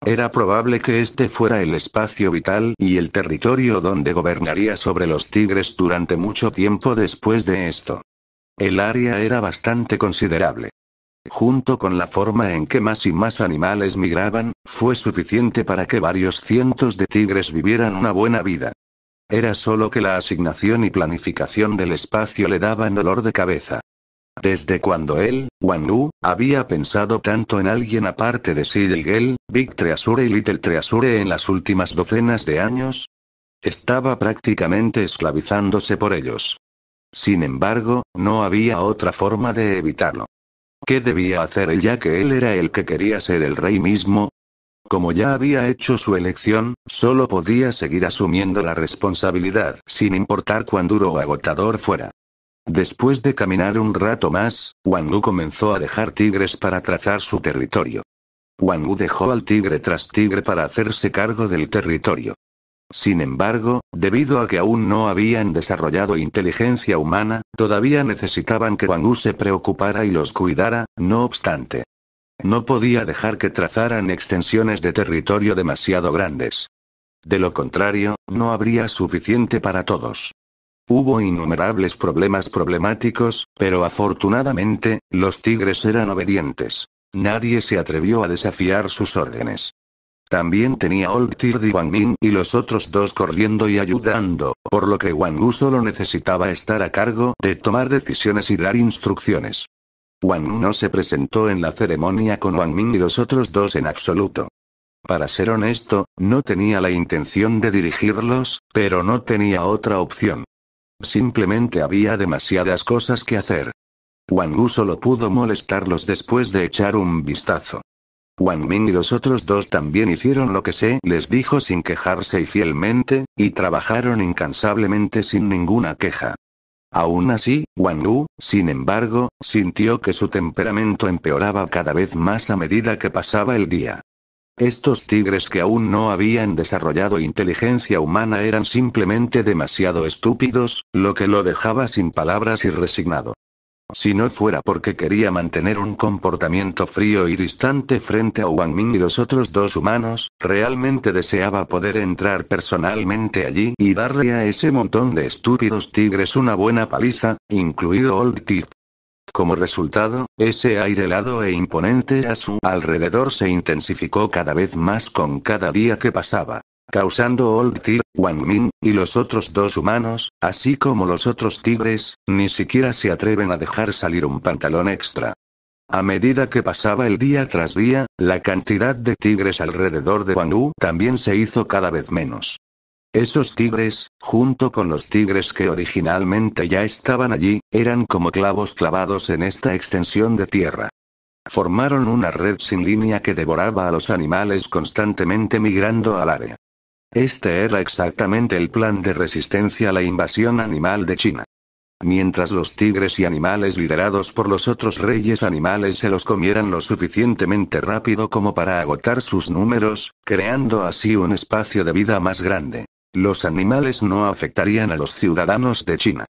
Era probable que este fuera el espacio vital y el territorio donde gobernaría sobre los tigres durante mucho tiempo después de esto. El área era bastante considerable. Junto con la forma en que más y más animales migraban, fue suficiente para que varios cientos de tigres vivieran una buena vida. Era solo que la asignación y planificación del espacio le daban dolor de cabeza. Desde cuando él, Wang-Wu, había pensado tanto en alguien aparte de Shigel, Big Treasure y Little Treasure en las últimas docenas de años, estaba prácticamente esclavizándose por ellos. Sin embargo, no había otra forma de evitarlo. ¿Qué debía hacer él ya que él era el que quería ser el rey mismo? Como ya había hecho su elección, solo podía seguir asumiendo la responsabilidad, sin importar cuán duro o agotador fuera. Después de caminar un rato más, Wang-Wu comenzó a dejar tigres para trazar su territorio. Wang-Wu dejó al tigre tras tigre para hacerse cargo del territorio. Sin embargo, debido a que aún no habían desarrollado inteligencia humana, todavía necesitaban que Wang-Wu se preocupara y los cuidara, no obstante. No podía dejar que trazaran extensiones de territorio demasiado grandes. De lo contrario, no habría suficiente para todos. Hubo innumerables problemas problemáticos, pero afortunadamente, los tigres eran obedientes. Nadie se atrevió a desafiar sus órdenes. También tenía Old Tird y Wang Min y los otros dos corriendo y ayudando, por lo que Wang-Wu solo necesitaba estar a cargo de tomar decisiones y dar instrucciones. Wang-Wu no se presentó en la ceremonia con Wang Min y los otros dos en absoluto. Para ser honesto, no tenía la intención de dirigirlos, pero no tenía otra opción. Simplemente había demasiadas cosas que hacer. Wang-Wu solo pudo molestarlos después de echar un vistazo. Wang Min y los otros dos también hicieron lo que se les dijo sin quejarse y fielmente, y trabajaron incansablemente sin ninguna queja. Aún así, Wang-Wu, sin embargo, sintió que su temperamento empeoraba cada vez más a medida que pasaba el día. Estos tigres que aún no habían desarrollado inteligencia humana eran simplemente demasiado estúpidos, lo que lo dejaba sin palabras y resignado. Si no fuera porque quería mantener un comportamiento frío y distante frente a Wang Min y los otros dos humanos, realmente deseaba poder entrar personalmente allí y darle a ese montón de estúpidos tigres una buena paliza, incluido Old Tird. Como resultado, ese aire helado e imponente a su alrededor se intensificó cada vez más con cada día que pasaba, causando Old Tird, Wang Min, y los otros dos humanos, así como los otros tigres, ni siquiera se atreven a dejar salir un pantalón extra. A medida que pasaba el día tras día, la cantidad de tigres alrededor de Wang-Wu también se hizo cada vez menos. Esos tigres, junto con los tigres que originalmente ya estaban allí, eran como clavos clavados en esta extensión de tierra. Formaron una red sin línea que devoraba a los animales constantemente migrando al área. Este era exactamente el plan de resistencia a la invasión animal de China. Mientras los tigres y animales liderados por los otros reyes animales se los comieran lo suficientemente rápido como para agotar sus números, creando así un espacio de vida más grande. Los animales no afectarían a los ciudadanos de China.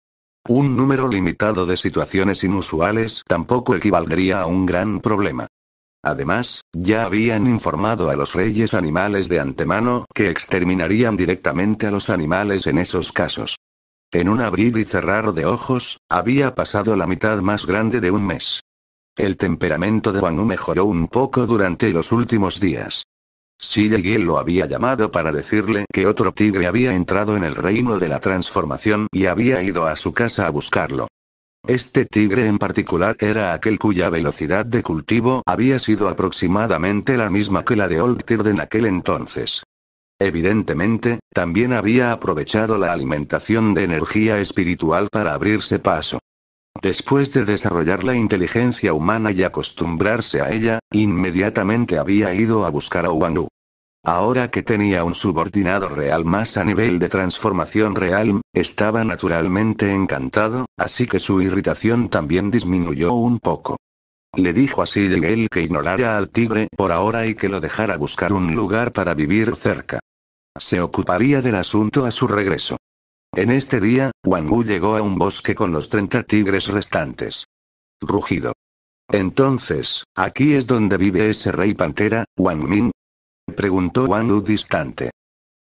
Un número limitado de situaciones inusuales tampoco equivaldría a un gran problema. Además, ya habían informado a los reyes animales de antemano que exterminarían directamente a los animales en esos casos. En un abrir y cerrar de ojos, había pasado la mitad más grande de un mes. El temperamento de Wang Wu mejoró un poco durante los últimos días. Xi Ye lo había llamado para decirle que otro tigre había entrado en el reino de la transformación y había ido a su casa a buscarlo. Este tigre en particular era aquel cuya velocidad de cultivo había sido aproximadamente la misma que la de Oltir en aquel entonces. Evidentemente, también había aprovechado la alimentación de energía espiritual para abrirse paso. Después de desarrollar la inteligencia humana y acostumbrarse a ella, inmediatamente había ido a buscar a Wang Wu. Ahora que tenía un subordinado real más a nivel de transformación real, estaba naturalmente encantado, así que su irritación también disminuyó un poco. Le dijo a Xi Ye que ignorara al tigre por ahora y que lo dejara buscar un lugar para vivir cerca. Se ocuparía del asunto a su regreso. En este día, Wang Wu llegó a un bosque con los 30 tigres restantes. Rugido. Entonces, ¿aquí es donde vive ese rey pantera, Wang Ming? Preguntó Wang Wu distante.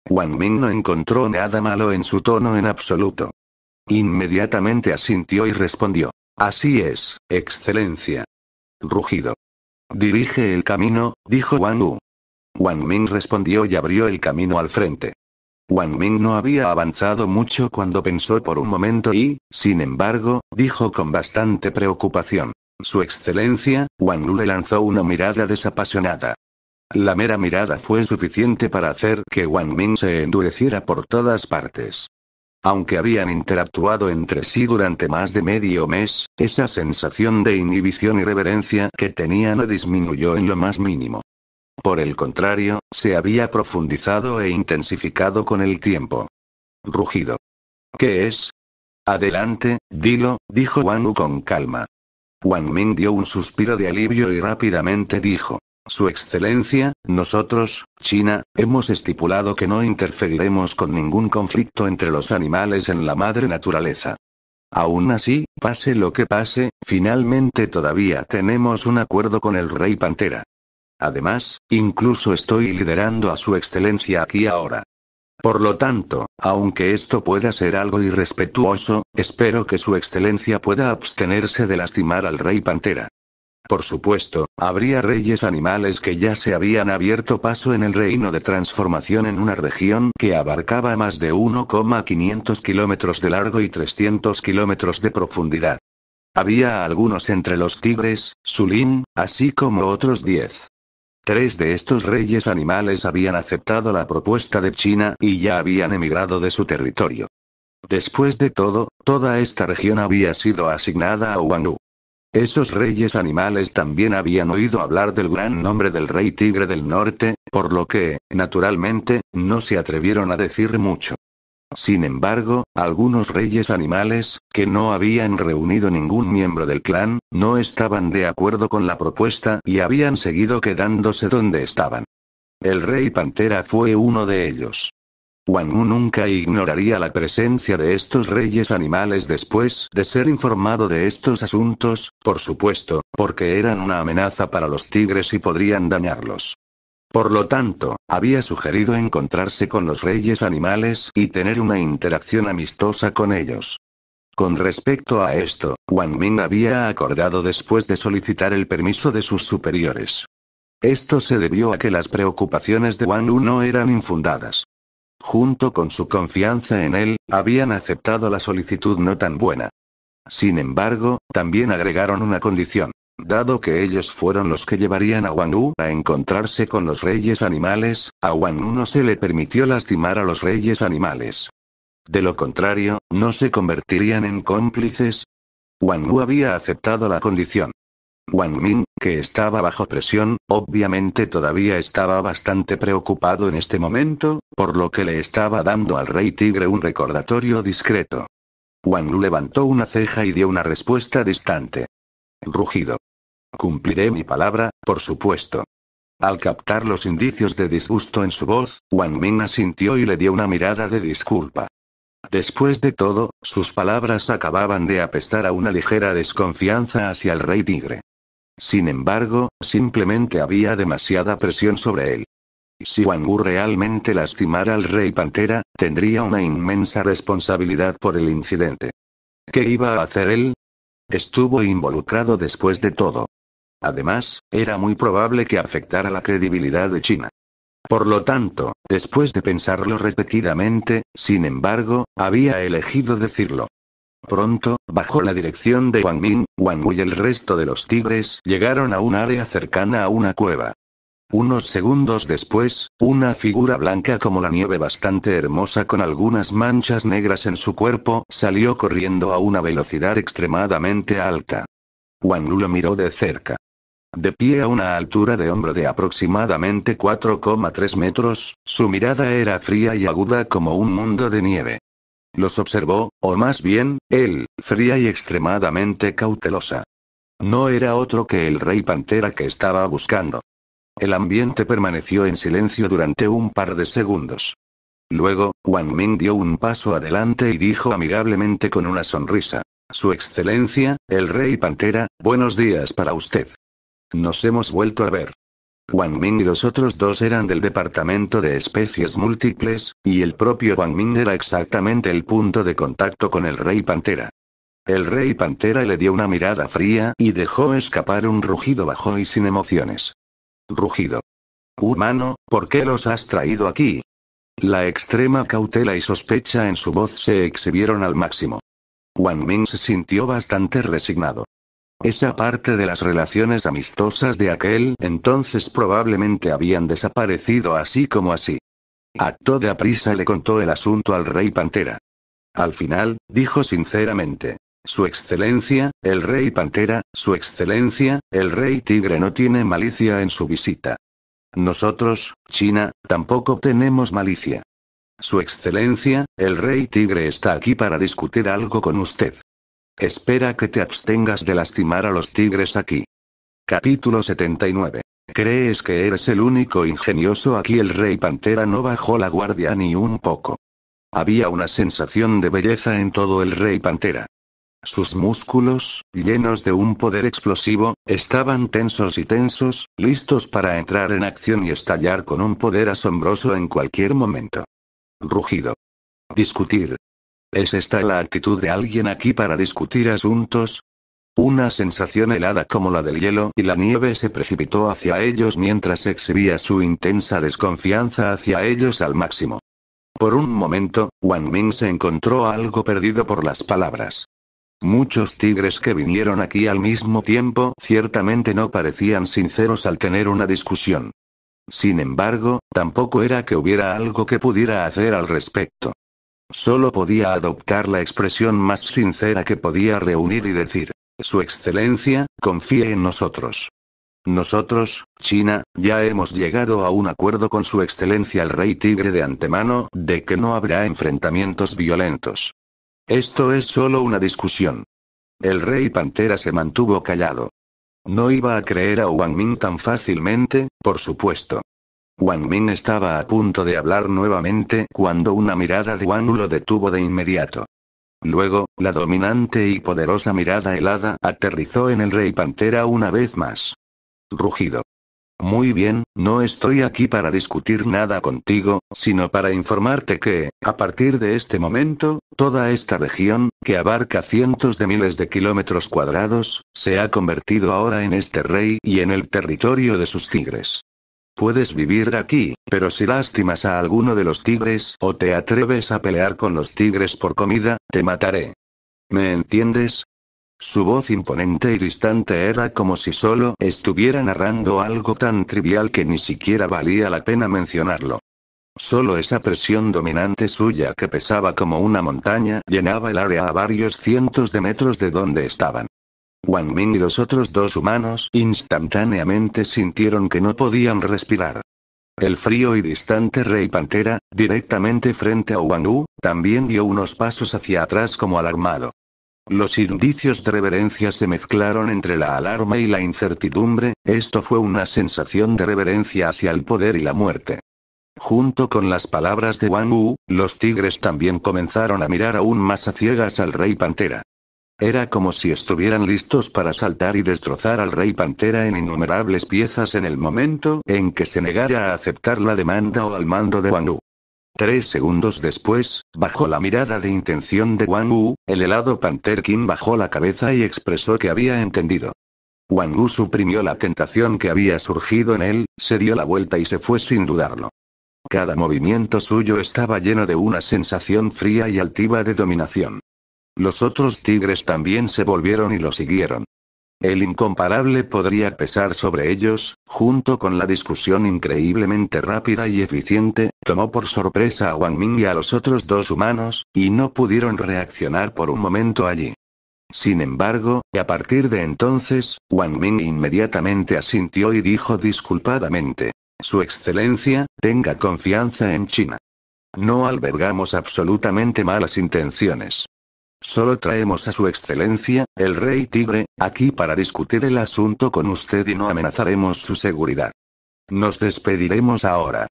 Wang Ming no encontró nada malo en su tono en absoluto. Inmediatamente asintió y respondió. Así es, excelencia. Rugido. Dirige el camino, dijo Wang Wu. Wang Ming respondió y abrió el camino al frente. Wang Ming no había avanzado mucho cuando pensó por un momento y, sin embargo, dijo con bastante preocupación. Su excelencia, Wang Wu le lanzó una mirada desapasionada. La mera mirada fue suficiente para hacer que Wang Ming se endureciera por todas partes. Aunque habían interactuado entre sí durante más de medio mes, esa sensación de inhibición y reverencia que tenía no disminuyó en lo más mínimo. Por el contrario, se había profundizado e intensificado con el tiempo. Rugido. ¿Qué es? Adelante, dilo, dijo Wang Wu con calma. Wang Ming dio un suspiro de alivio y rápidamente dijo. Su excelencia, nosotros, China, hemos estipulado que no interferiremos con ningún conflicto entre los animales en la madre naturaleza. Aún así, pase lo que pase, finalmente todavía tenemos un acuerdo con el rey pantera. Además, incluso estoy liderando a su excelencia aquí ahora. Por lo tanto, aunque esto pueda ser algo irrespetuoso, espero que su excelencia pueda abstenerse de lastimar al rey pantera. Por supuesto, habría reyes animales que ya se habían abierto paso en el reino de transformación en una región que abarcaba más de 1,500 kilómetros de largo y 300 kilómetros de profundidad. Había algunos entre los tigres, Sulin, así como otros 10. 3 de estos reyes animales habían aceptado la propuesta de China y ya habían emigrado de su territorio. Después de todo, toda esta región había sido asignada a Wang Wu. Esos reyes animales también habían oído hablar del gran nombre del rey tigre del norte, por lo que, naturalmente, no se atrevieron a decir mucho. Sin embargo, algunos reyes animales, que no habían reunido ningún miembro del clan, no estaban de acuerdo con la propuesta y habían seguido quedándose donde estaban. El rey pantera fue uno de ellos. Wang Wu nunca ignoraría la presencia de estos reyes animales después de ser informado de estos asuntos, por supuesto, porque eran una amenaza para los tigres y podrían dañarlos. Por lo tanto, había sugerido encontrarse con los reyes animales y tener una interacción amistosa con ellos. Con respecto a esto, Wang Ming había acordado después de solicitar el permiso de sus superiores. Esto se debió a que las preocupaciones de Wang Wu no eran infundadas. Junto con su confianza en él, habían aceptado la solicitud no tan buena. Sin embargo, también agregaron una condición. Dado que ellos fueron los que llevarían a Wang Wu a encontrarse con los reyes animales, a Wang Wu no se le permitió lastimar a los reyes animales. De lo contrario, ¿no se convertirían en cómplices? Wang Wu había aceptado la condición. Wang Ming, que estaba bajo presión, obviamente todavía estaba bastante preocupado en este momento, por lo que le estaba dando al rey tigre un recordatorio discreto. Wang Wu levantó una ceja y dio una respuesta distante. Rugido. Cumpliré mi palabra, por supuesto. Al captar los indicios de disgusto en su voz, Wang Ming asintió y le dio una mirada de disculpa. Después de todo, sus palabras acababan de apestar a una ligera desconfianza hacia el rey tigre. Sin embargo, simplemente había demasiada presión sobre él. Si Wang Wu realmente lastimara al rey pantera, tendría una inmensa responsabilidad por el incidente. ¿Qué iba a hacer él? Estuvo involucrado después de todo. Además, era muy probable que afectara la credibilidad de China. Por lo tanto, después de pensarlo repetidamente, sin embargo, había elegido decirlo. Pronto, bajo la dirección de Wang Ming, Wang Wu y el resto de los tigres llegaron a un área cercana a una cueva. Unos segundos después, una figura blanca como la nieve bastante hermosa con algunas manchas negras en su cuerpo, salió corriendo a una velocidad extremadamente alta. Wang Wu lo miró de cerca. De pie a una altura de hombro de aproximadamente 4,3 metros, su mirada era fría y aguda como un mundo de nieve. Los observó, o más bien, él, fría y extremadamente cautelosa. No era otro que el rey pantera que estaba buscando. El ambiente permaneció en silencio durante un par de segundos. Luego, Wang Ming dio un paso adelante y dijo amigablemente con una sonrisa: Su Excelencia, el rey pantera, buenos días para usted. Nos hemos vuelto a ver. Wang Ming y los otros dos eran del Departamento de Especies Múltiples, y el propio Wang Ming era exactamente el punto de contacto con el rey pantera. El rey pantera le dio una mirada fría y dejó escapar un rugido bajo y sin emociones. Rugido. Humano, ¿por qué los has traído aquí? La extrema cautela y sospecha en su voz se exhibieron al máximo. Wang Ming se sintió bastante resignado. Esa parte de las relaciones amistosas de aquel entonces probablemente habían desaparecido así como así. Actuó de aprisa y le contó el asunto al rey pantera. Al final, dijo sinceramente: Su Excelencia, el rey pantera, Su Excelencia, el rey tigre no tiene malicia en su visita. Nosotros, China, tampoco tenemos malicia. Su Excelencia, el rey tigre está aquí para discutir algo con usted. Espera que te abstengas de lastimar a los tigres aquí. Capítulo 79. ¿Crees que eres el único ingenioso aquí? El rey pantera no bajó la guardia ni un poco. Había una sensación de belleza en todo el rey pantera. Sus músculos, llenos de un poder explosivo, estaban tensos y tensos, listos para entrar en acción y estallar con un poder asombroso en cualquier momento. Rugido. Discutir. ¿Es esta la actitud de alguien aquí para discutir asuntos? Una sensación helada como la del hielo y la nieve se precipitó hacia ellos mientras exhibía su intensa desconfianza hacia ellos al máximo. Por un momento, Wang Ming se encontró algo perdido por las palabras. Muchos tigres que vinieron aquí al mismo tiempo ciertamente no parecían sinceros al tener una discusión. Sin embargo, tampoco era que hubiera algo que pudiera hacer al respecto. Solo podía adoptar la expresión más sincera que podía reunir y decir: Su Excelencia, confíe en nosotros. Nosotros, China, ya hemos llegado a un acuerdo con Su Excelencia el Rey Tigre de antemano, de que no habrá enfrentamientos violentos. Esto es solo una discusión. El Rey Pantera se mantuvo callado. No iba a creer a Wang Ming tan fácilmente, por supuesto. Wang Ming estaba a punto de hablar nuevamente cuando una mirada de Wang Wu lo detuvo de inmediato. Luego, la dominante y poderosa mirada helada aterrizó en el rey pantera una vez más. Rugido. Muy bien, no estoy aquí para discutir nada contigo, sino para informarte que, a partir de este momento, toda esta región, que abarca cientos de miles de kilómetros cuadrados, se ha convertido ahora en este rey y en el territorio de sus tigres. Puedes vivir aquí, pero si lastimas a alguno de los tigres o te atreves a pelear con los tigres por comida, te mataré. ¿Me entiendes? Su voz imponente y distante era como si solo estuviera narrando algo tan trivial que ni siquiera valía la pena mencionarlo. Solo esa presión dominante suya que pesaba como una montaña llenaba el área a varios cientos de metros de donde estaban. Wang Ming y los otros dos humanos instantáneamente sintieron que no podían respirar. El frío y distante rey pantera, directamente frente a Wang Wu, también dio unos pasos hacia atrás como alarmado. Los indicios de reverencia se mezclaron entre la alarma y la incertidumbre, esto fue una sensación de reverencia hacia el poder y la muerte. Junto con las palabras de Wang Wu, los tigres también comenzaron a mirar aún más a ciegas al Rey Pantera. Era como si estuvieran listos para saltar y destrozar al Rey Pantera en innumerables piezas en el momento en que se negara a aceptar la demanda o al mando de Wang Wu. 3 segundos después, bajo la mirada de intención de Wang Wu, el helado Panther King bajó la cabeza y expresó que había entendido. Wang Wu suprimió la tentación que había surgido en él, se dio la vuelta y se fue sin dudarlo. Cada movimiento suyo estaba lleno de una sensación fría y altiva de dominación. Los otros tigres también se volvieron y lo siguieron. El incomparable podría pesar sobre ellos, junto con la discusión increíblemente rápida y eficiente, tomó por sorpresa a Wang Ming y a los otros 2 humanos, y no pudieron reaccionar por un momento allí. Sin embargo, a partir de entonces, Wang Ming inmediatamente asintió y dijo disculpadamente: Su Excelencia, tenga confianza en China. No albergamos absolutamente malas intenciones. Solo traemos a su excelencia, el rey tigre, aquí para discutir el asunto con usted y no amenazaremos su seguridad. Nos despediremos ahora.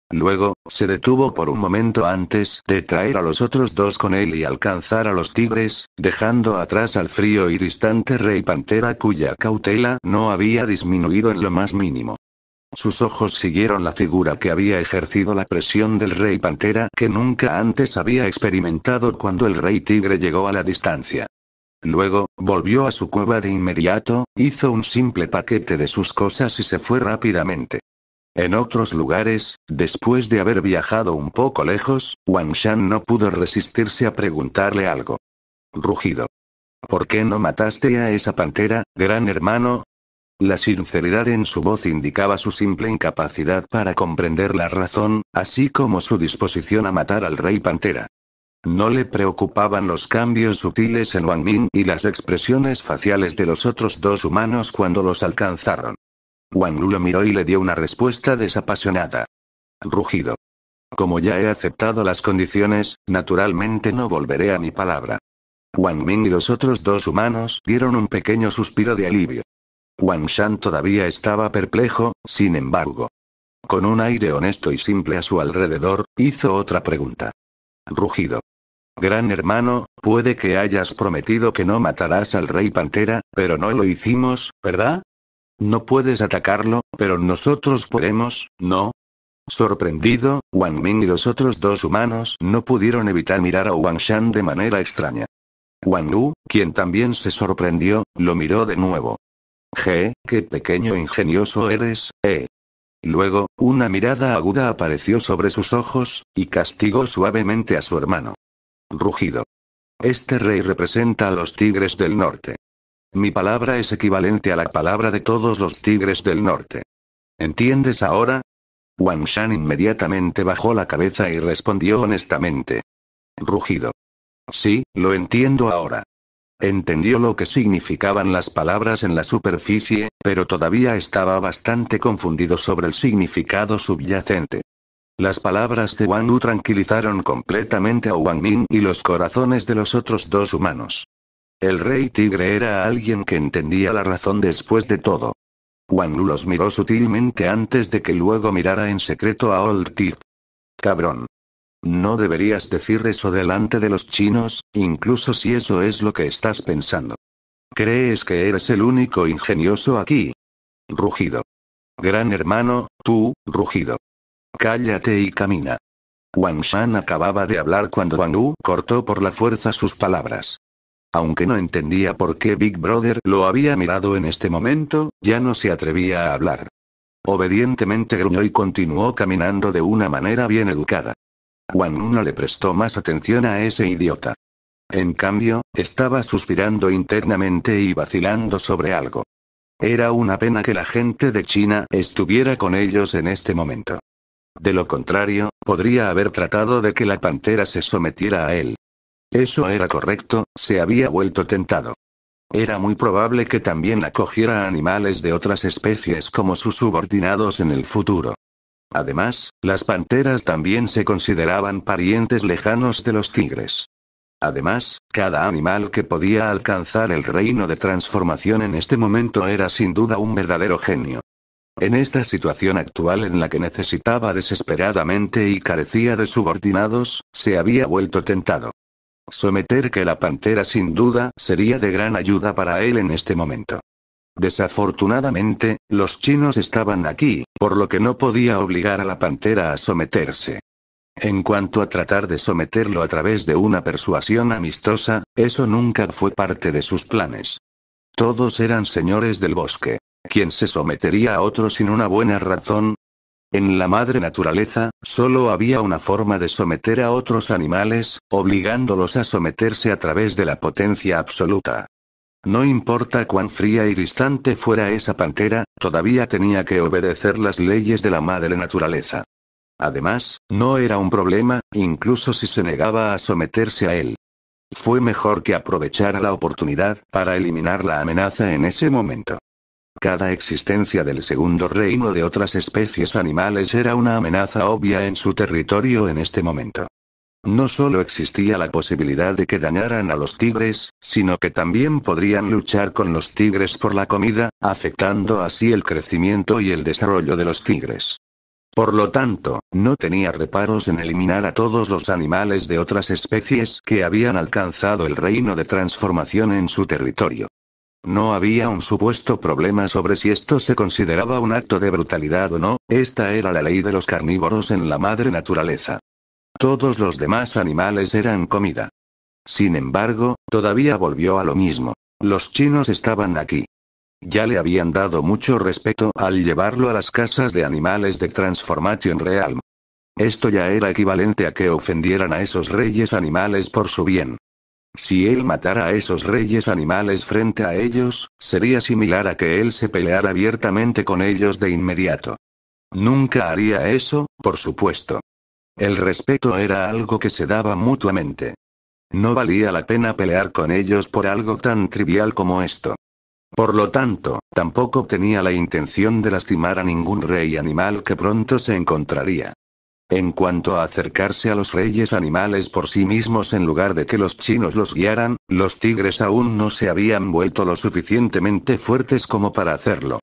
Luego, se detuvo por un momento antes de traer a los otros 2 con él y alcanzar a los tigres, dejando atrás al frío y distante rey pantera cuya cautela no había disminuido en lo más mínimo. Sus ojos siguieron la figura que había ejercido la presión del rey pantera que nunca antes había experimentado cuando el rey tigre llegó a la distancia. Luego, volvió a su cueva de inmediato, hizo un simple paquete de sus cosas y se fue rápidamente. En otros lugares, después de haber viajado un poco lejos, Wang Shan no pudo resistirse a preguntarle algo. Rugido. ¿Por qué no mataste a esa pantera, gran hermano? La sinceridad en su voz indicaba su simple incapacidad para comprender la razón, así como su disposición a matar al rey pantera. No le preocupaban los cambios sutiles en Wang Ming y las expresiones faciales de los otros 2 humanos cuando los alcanzaron. Wang Lu lo miró y le dio una respuesta desapasionada. Rugido. Como ya he aceptado las condiciones, naturalmente no volveré a mi palabra. Wang Ming y los otros 2 humanos dieron un pequeño suspiro de alivio. Wang Shan todavía estaba perplejo, sin embargo. Con un aire honesto y simple a su alrededor, hizo otra pregunta. Rugido. Gran hermano, puede que hayas prometido que no matarás al rey pantera, pero no lo hicimos, ¿verdad? No puedes atacarlo, pero nosotros podemos, ¿no? Sorprendido, Wang Ming y los otros 2 humanos no pudieron evitar mirar a Wang Shan de manera extraña. Wang Lu, quien también se sorprendió, lo miró de nuevo. Qué pequeño ingenioso eres, Luego, una mirada aguda apareció sobre sus ojos, y castigó suavemente a su hermano. Rugido. Este rey representa a los tigres del norte. Mi palabra es equivalente a la palabra de todos los tigres del norte. ¿Entiendes ahora? Wang Shan inmediatamente bajó la cabeza y respondió honestamente. Rugido. Sí, lo entiendo ahora. Entendió lo que significaban las palabras en la superficie, pero todavía estaba bastante confundido sobre el significado subyacente. Las palabras de Wang Wu tranquilizaron completamente a Wang Ming y los corazones de los otros 2 humanos. El rey tigre era alguien que entendía la razón después de todo. Wang Wu los miró sutilmente antes de que luego mirara en secreto a Old Tip. Cabrón. No deberías decir eso delante de los chinos, incluso si eso es lo que estás pensando. ¿Crees que eres el único ingenioso aquí? Rugido. Gran hermano, tú, rugido. Cállate y camina. Wang Shan acababa de hablar cuando Wang Wu cortó por la fuerza sus palabras. Aunque no entendía por qué Big Brother lo había mirado en este momento, ya no se atrevía a hablar. Obedientemente gruñó y continuó caminando de una manera bien educada. Wang Wu no le prestó más atención a ese idiota. En cambio, estaba suspirando internamente y vacilando sobre algo. Era una pena que la gente de China estuviera con ellos en este momento. De lo contrario, podría haber tratado de que la pantera se sometiera a él. Eso era correcto, se había vuelto tentado. Era muy probable que también acogiera a animales de otras especies como sus subordinados en el futuro. Además, las panteras también se consideraban parientes lejanos de los tigres. Además, cada animal que podía alcanzar el reino de transformación en este momento era sin duda un verdadero genio. En esta situación actual en la que necesitaba desesperadamente y carecía de subordinados, se había vuelto tentado. Someter que la pantera sin duda sería de gran ayuda para él en este momento. Desafortunadamente, los chinos estaban aquí, por lo que no podía obligar a la pantera a someterse. En cuanto a tratar de someterlo a través de una persuasión amistosa, eso nunca fue parte de sus planes. Todos eran señores del bosque. ¿Quién se sometería a otro sin una buena razón? En la madre naturaleza, solo había una forma de someter a otros animales, obligándolos a someterse a través de la potencia absoluta. No importa cuán fría y distante fuera esa pantera, todavía tenía que obedecer las leyes de la madre naturaleza. Además, no era un problema, incluso si se negaba a someterse a él. Fue mejor que aprovechara la oportunidad para eliminar la amenaza en ese momento. Cada existencia del segundo reino de otras especies animales era una amenaza obvia en su territorio en este momento. No solo existía la posibilidad de que dañaran a los tigres, sino que también podrían luchar con los tigres por la comida, afectando así el crecimiento y el desarrollo de los tigres. Por lo tanto, no tenía reparos en eliminar a todos los animales de otras especies que habían alcanzado el reino de transformación en su territorio. No había un supuesto problema sobre si esto se consideraba un acto de brutalidad o no, esta era la ley de los carnívoros en la madre naturaleza. Todos los demás animales eran comida. Sin embargo, todavía volvió a lo mismo. Los chinos estaban aquí. Ya le habían dado mucho respeto al llevarlo a las casas de animales de Transformation Realm. Esto ya era equivalente a que ofendieran a esos reyes animales por su bien. Si él matara a esos reyes animales frente a ellos, sería similar a que él se peleara abiertamente con ellos de inmediato. Nunca haría eso, por supuesto. El respeto era algo que se daba mutuamente. No valía la pena pelear con ellos por algo tan trivial como esto. Por lo tanto, tampoco tenía la intención de lastimar a ningún rey animal que pronto se encontraría. En cuanto a acercarse a los reyes animales por sí mismos en lugar de que los chinos los guiaran, los tigres aún no se habían vuelto lo suficientemente fuertes como para hacerlo.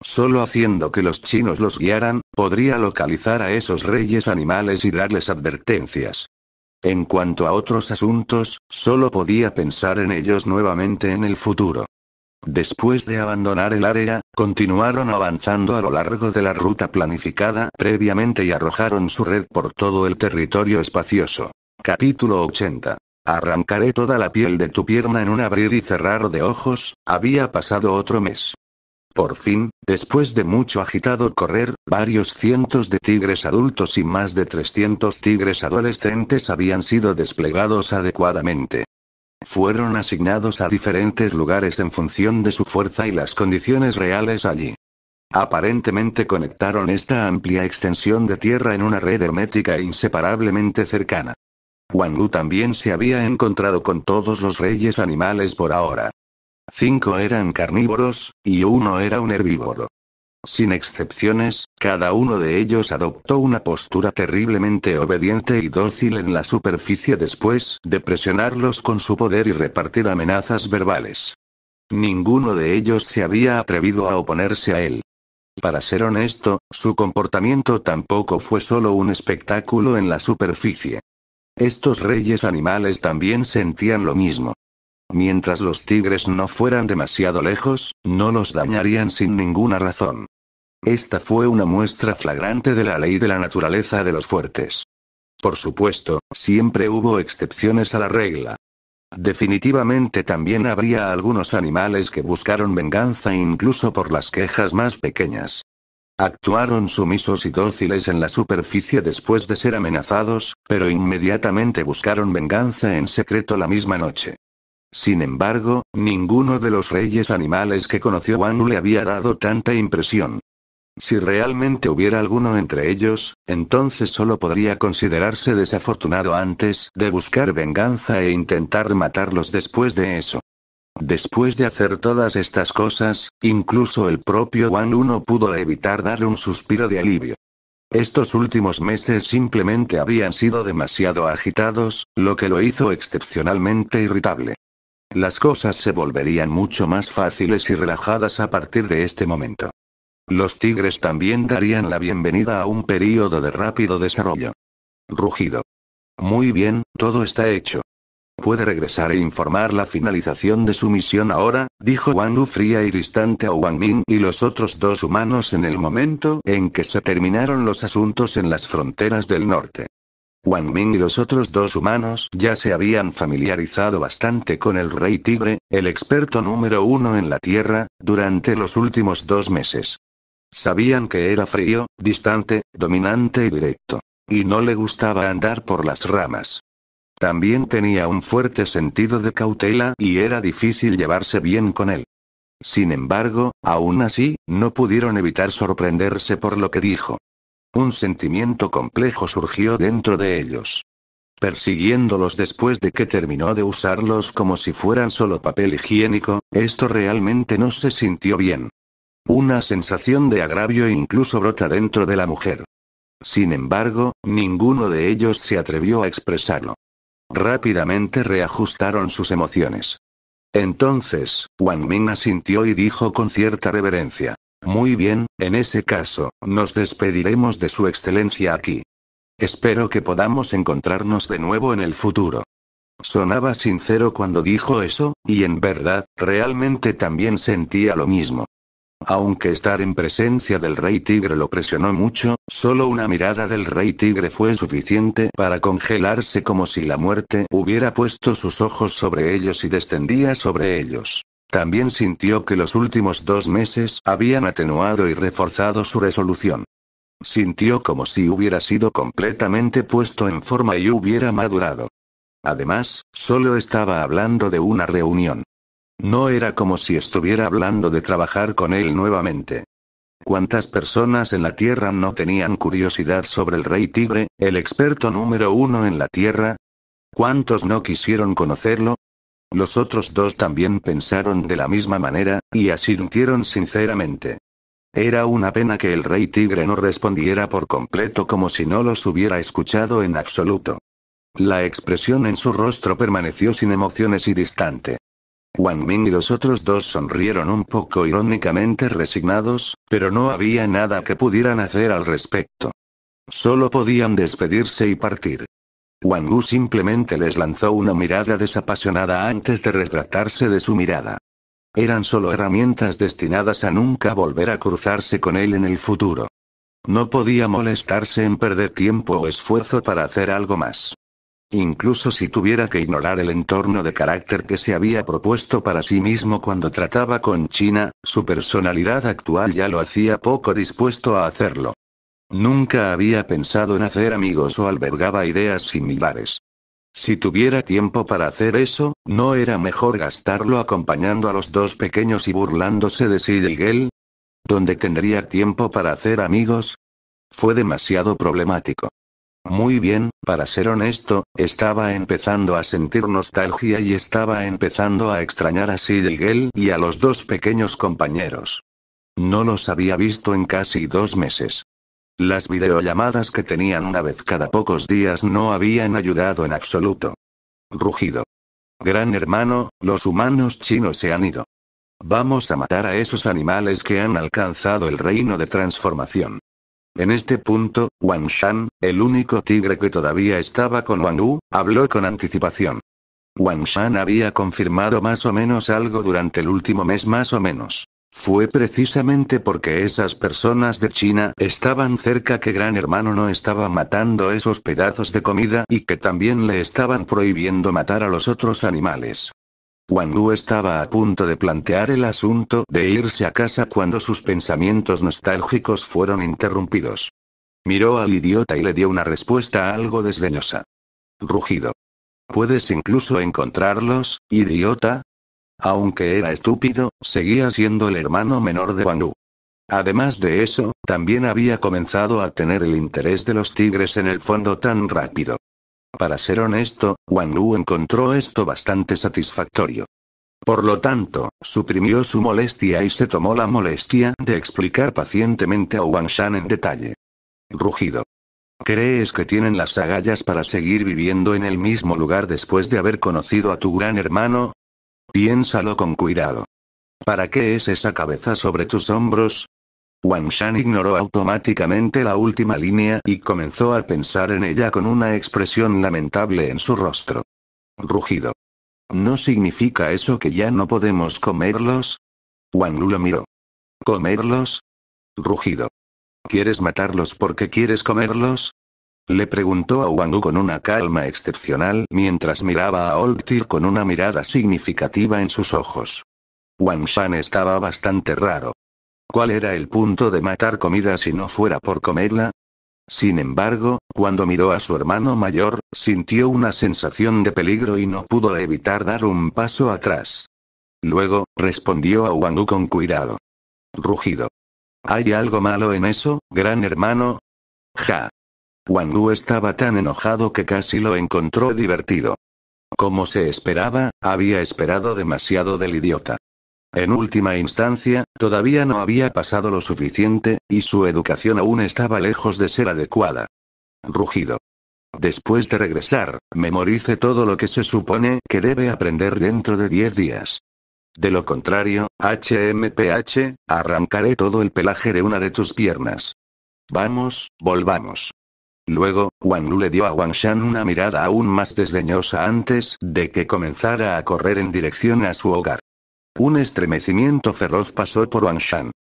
Solo haciendo que los chinos los guiaran, podría localizar a esos reyes animales y darles advertencias. En cuanto a otros asuntos, solo podía pensar en ellos nuevamente en el futuro. Después de abandonar el área, continuaron avanzando a lo largo de la ruta planificada previamente y arrojaron su red por todo el territorio espacioso. Capítulo 80. Arrancaré toda la piel de tu pierna en un abrir y cerrar de ojos. Había pasado otro mes. Por fin, después de mucho agitado correr, varios cientos de tigres adultos y más de 300 tigres adolescentes habían sido desplegados adecuadamente. Fueron asignados a diferentes lugares en función de su fuerza y las condiciones reales allí. Aparentemente conectaron esta amplia extensión de tierra en una red hermética e inseparablemente cercana. Wang Wu también se había encontrado con todos los reyes animales por ahora. 5 eran carnívoros, y 1 era un herbívoro. Sin excepciones, cada uno de ellos adoptó una postura terriblemente obediente y dócil en la superficie después de presionarlos con su poder y repartir amenazas verbales. Ninguno de ellos se había atrevido a oponerse a él. Para ser honesto, su comportamiento tampoco fue solo un espectáculo en la superficie. Estos reyes animales también sentían lo mismo. Mientras los tigres no fueran demasiado lejos, no los dañarían sin ninguna razón. Esta fue una muestra flagrante de la ley de la naturaleza de los fuertes. Por supuesto, siempre hubo excepciones a la regla. Definitivamente también habría algunos animales que buscaron venganza incluso por las quejas más pequeñas. Actuaron sumisos y dóciles en la superficie después de ser amenazados, pero inmediatamente buscaron venganza en secreto la misma noche. Sin embargo, ninguno de los reyes animales que conoció Wang Wu le había dado tanta impresión. Si realmente hubiera alguno entre ellos, entonces solo podría considerarse desafortunado antes de buscar venganza e intentar matarlos después de eso. Después de hacer todas estas cosas, incluso el propio Wang Wu no pudo evitar dar un suspiro de alivio. Estos últimos meses simplemente habían sido demasiado agitados, lo que lo hizo excepcionalmente irritable. Las cosas se volverían mucho más fáciles y relajadas a partir de este momento. Los tigres también darían la bienvenida a un período de rápido desarrollo. Rugido. Muy bien, todo está hecho. Puede regresar e informar la finalización de su misión ahora, dijo Wang Wu fría y distante a Wang Ming y los otros dos humanos en el momento en que se terminaron los asuntos en las fronteras del norte. Wang Ming y los otros dos humanos ya se habían familiarizado bastante con el Rey Tigre, el experto número 1 en la Tierra, durante los últimos 2 meses. Sabían que era frío, distante, dominante y directo. Y no le gustaba andar por las ramas. También tenía un fuerte sentido de cautela y era difícil llevarse bien con él. Sin embargo, aún así, no pudieron evitar sorprenderse por lo que dijo. Un sentimiento complejo surgió dentro de ellos. Persiguiéndolos después de que terminó de usarlos como si fueran solo papel higiénico, esto realmente no se sintió bien. Una sensación de agravio incluso brota dentro de la mujer. Sin embargo, ninguno de ellos se atrevió a expresarlo. Rápidamente reajustaron sus emociones. Entonces, Wang Ming asintió y dijo con cierta reverencia. Muy bien, en ese caso, nos despediremos de su excelencia aquí. Espero que podamos encontrarnos de nuevo en el futuro. Sonaba sincero cuando dijo eso, y en verdad, realmente también sentía lo mismo. Aunque estar en presencia del Rey Tigre lo presionó mucho, solo una mirada del Rey Tigre fue suficiente para congelarse como si la muerte hubiera puesto sus ojos sobre ellos y descendía sobre ellos. También sintió que los últimos 2 meses habían atenuado y reforzado su resolución. Sintió como si hubiera sido completamente puesto en forma y hubiera madurado. Además, solo estaba hablando de una reunión. No era como si estuviera hablando de trabajar con él nuevamente. ¿Cuántas personas en la Tierra no tenían curiosidad sobre el Rey Tigre, el experto número 1 en la Tierra? ¿Cuántos no quisieron conocerlo? Los otros dos también pensaron de la misma manera, y asintieron sinceramente. Era una pena que el Rey Tigre no respondiera por completo como si no los hubiera escuchado en absoluto. La expresión en su rostro permaneció sin emociones y distante. Wang Ming y los otros dos sonrieron un poco irónicamente resignados, pero no había nada que pudieran hacer al respecto. Solo podían despedirse y partir. Wang Wu simplemente les lanzó una mirada desapasionada antes de retratarse de su mirada. Eran solo herramientas destinadas a nunca volver a cruzarse con él en el futuro. No podía molestarse en perder tiempo o esfuerzo para hacer algo más. Incluso si tuviera que ignorar el entorno de carácter que se había propuesto para sí mismo cuando trataba con China, su personalidad actual ya lo hacía poco dispuesto a hacerlo. Nunca había pensado en hacer amigos o albergaba ideas similares. Si tuviera tiempo para hacer eso, ¿no era mejor gastarlo acompañando a los dos pequeños y burlándose de Sigel? ¿Dónde tendría tiempo para hacer amigos? Fue demasiado problemático. Muy bien, para ser honesto, estaba empezando a sentir nostalgia y estaba empezando a extrañar a Sigel y a los dos pequeños compañeros. No los había visto en casi 2 meses. Las videollamadas que tenían una vez cada pocos días no habían ayudado en absoluto. Rugido. Gran hermano, los humanos chinos se han ido. Vamos a matar a esos animales que han alcanzado el reino de transformación. En este punto, Wang Shan, el único tigre que todavía estaba con Wang Wu, habló con anticipación. Wang Shan había confirmado más o menos algo durante el último mes más o menos. Fue precisamente porque esas personas de China estaban cerca que Gran Hermano no estaba matando esos pedazos de comida y que también le estaban prohibiendo matar a los otros animales. Wang Wu estaba a punto de plantear el asunto de irse a casa cuando sus pensamientos nostálgicos fueron interrumpidos. Miró al idiota y le dio una respuesta algo desdeñosa. Rugido. ¿Puedes incluso encontrarlos, idiota? Aunque era estúpido, seguía siendo el hermano menor de Wang Wu. Además de eso, también había comenzado a tener el interés de los tigres en el fondo tan rápido. Para ser honesto, Wang Wu encontró esto bastante satisfactorio. Por lo tanto, suprimió su molestia y se tomó la molestia de explicar pacientemente a Wang Shan en detalle. Rugido. ¿Crees que tienen las agallas para seguir viviendo en el mismo lugar después de haber conocido a tu gran hermano? Piénsalo con cuidado. ¿Para qué es esa cabeza sobre tus hombros? Wang Shan ignoró automáticamente la última línea y comenzó a pensar en ella con una expresión lamentable en su rostro. Rugido. ¿No significa eso que ya no podemos comerlos? Wang Lu lo miró. ¿Comerlos? Rugido. ¿Quieres matarlos porque quieres comerlos? Le preguntó a Wang Lu con una calma excepcional mientras miraba a Old Tyr con una mirada significativa en sus ojos. Wang Shan estaba bastante raro. ¿Cuál era el punto de matar comida si no fuera por comerla? Sin embargo, cuando miró a su hermano mayor, sintió una sensación de peligro y no pudo evitar dar un paso atrás. Luego, respondió a Wang Lu con cuidado. Rugido. ¿Hay algo malo en eso, gran hermano? Ja. Wang Lu estaba tan enojado que casi lo encontró divertido. Como se esperaba, había esperado demasiado del idiota. En última instancia, todavía no había pasado lo suficiente, y su educación aún estaba lejos de ser adecuada. Rugido. Después de regresar, memorice todo lo que se supone que debe aprender dentro de 10 días. De lo contrario, HMPH, arrancaré todo el pelaje de una de tus piernas. Vamos, volvamos. Luego, Wang Lu le dio a Wang Shan una mirada aún más desdeñosa antes de que comenzara a correr en dirección a su hogar. Un estremecimiento feroz pasó por Wang Shan.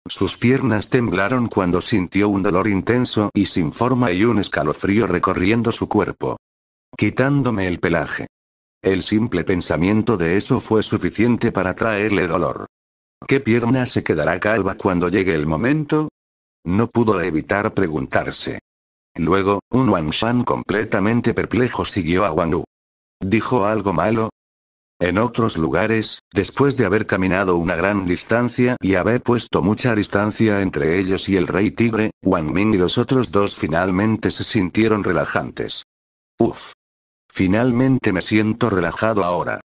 Sus piernas temblaron cuando sintió un dolor intenso y sin forma y un escalofrío recorriendo su cuerpo. Quitándome el pelaje. El simple pensamiento de eso fue suficiente para traerle dolor. ¿Qué pierna se quedará calva cuando llegue el momento? No pudo evitar preguntarse. Luego, un Wang Shan completamente perplejo siguió a Wang Lu. ¿Dijo algo malo? En otros lugares, después de haber caminado una gran distancia y haber puesto mucha distancia entre ellos y el Rey Tigre, Wang Ming y los otros dos finalmente se sintieron relajantes. Uf. Finalmente me siento relajado ahora.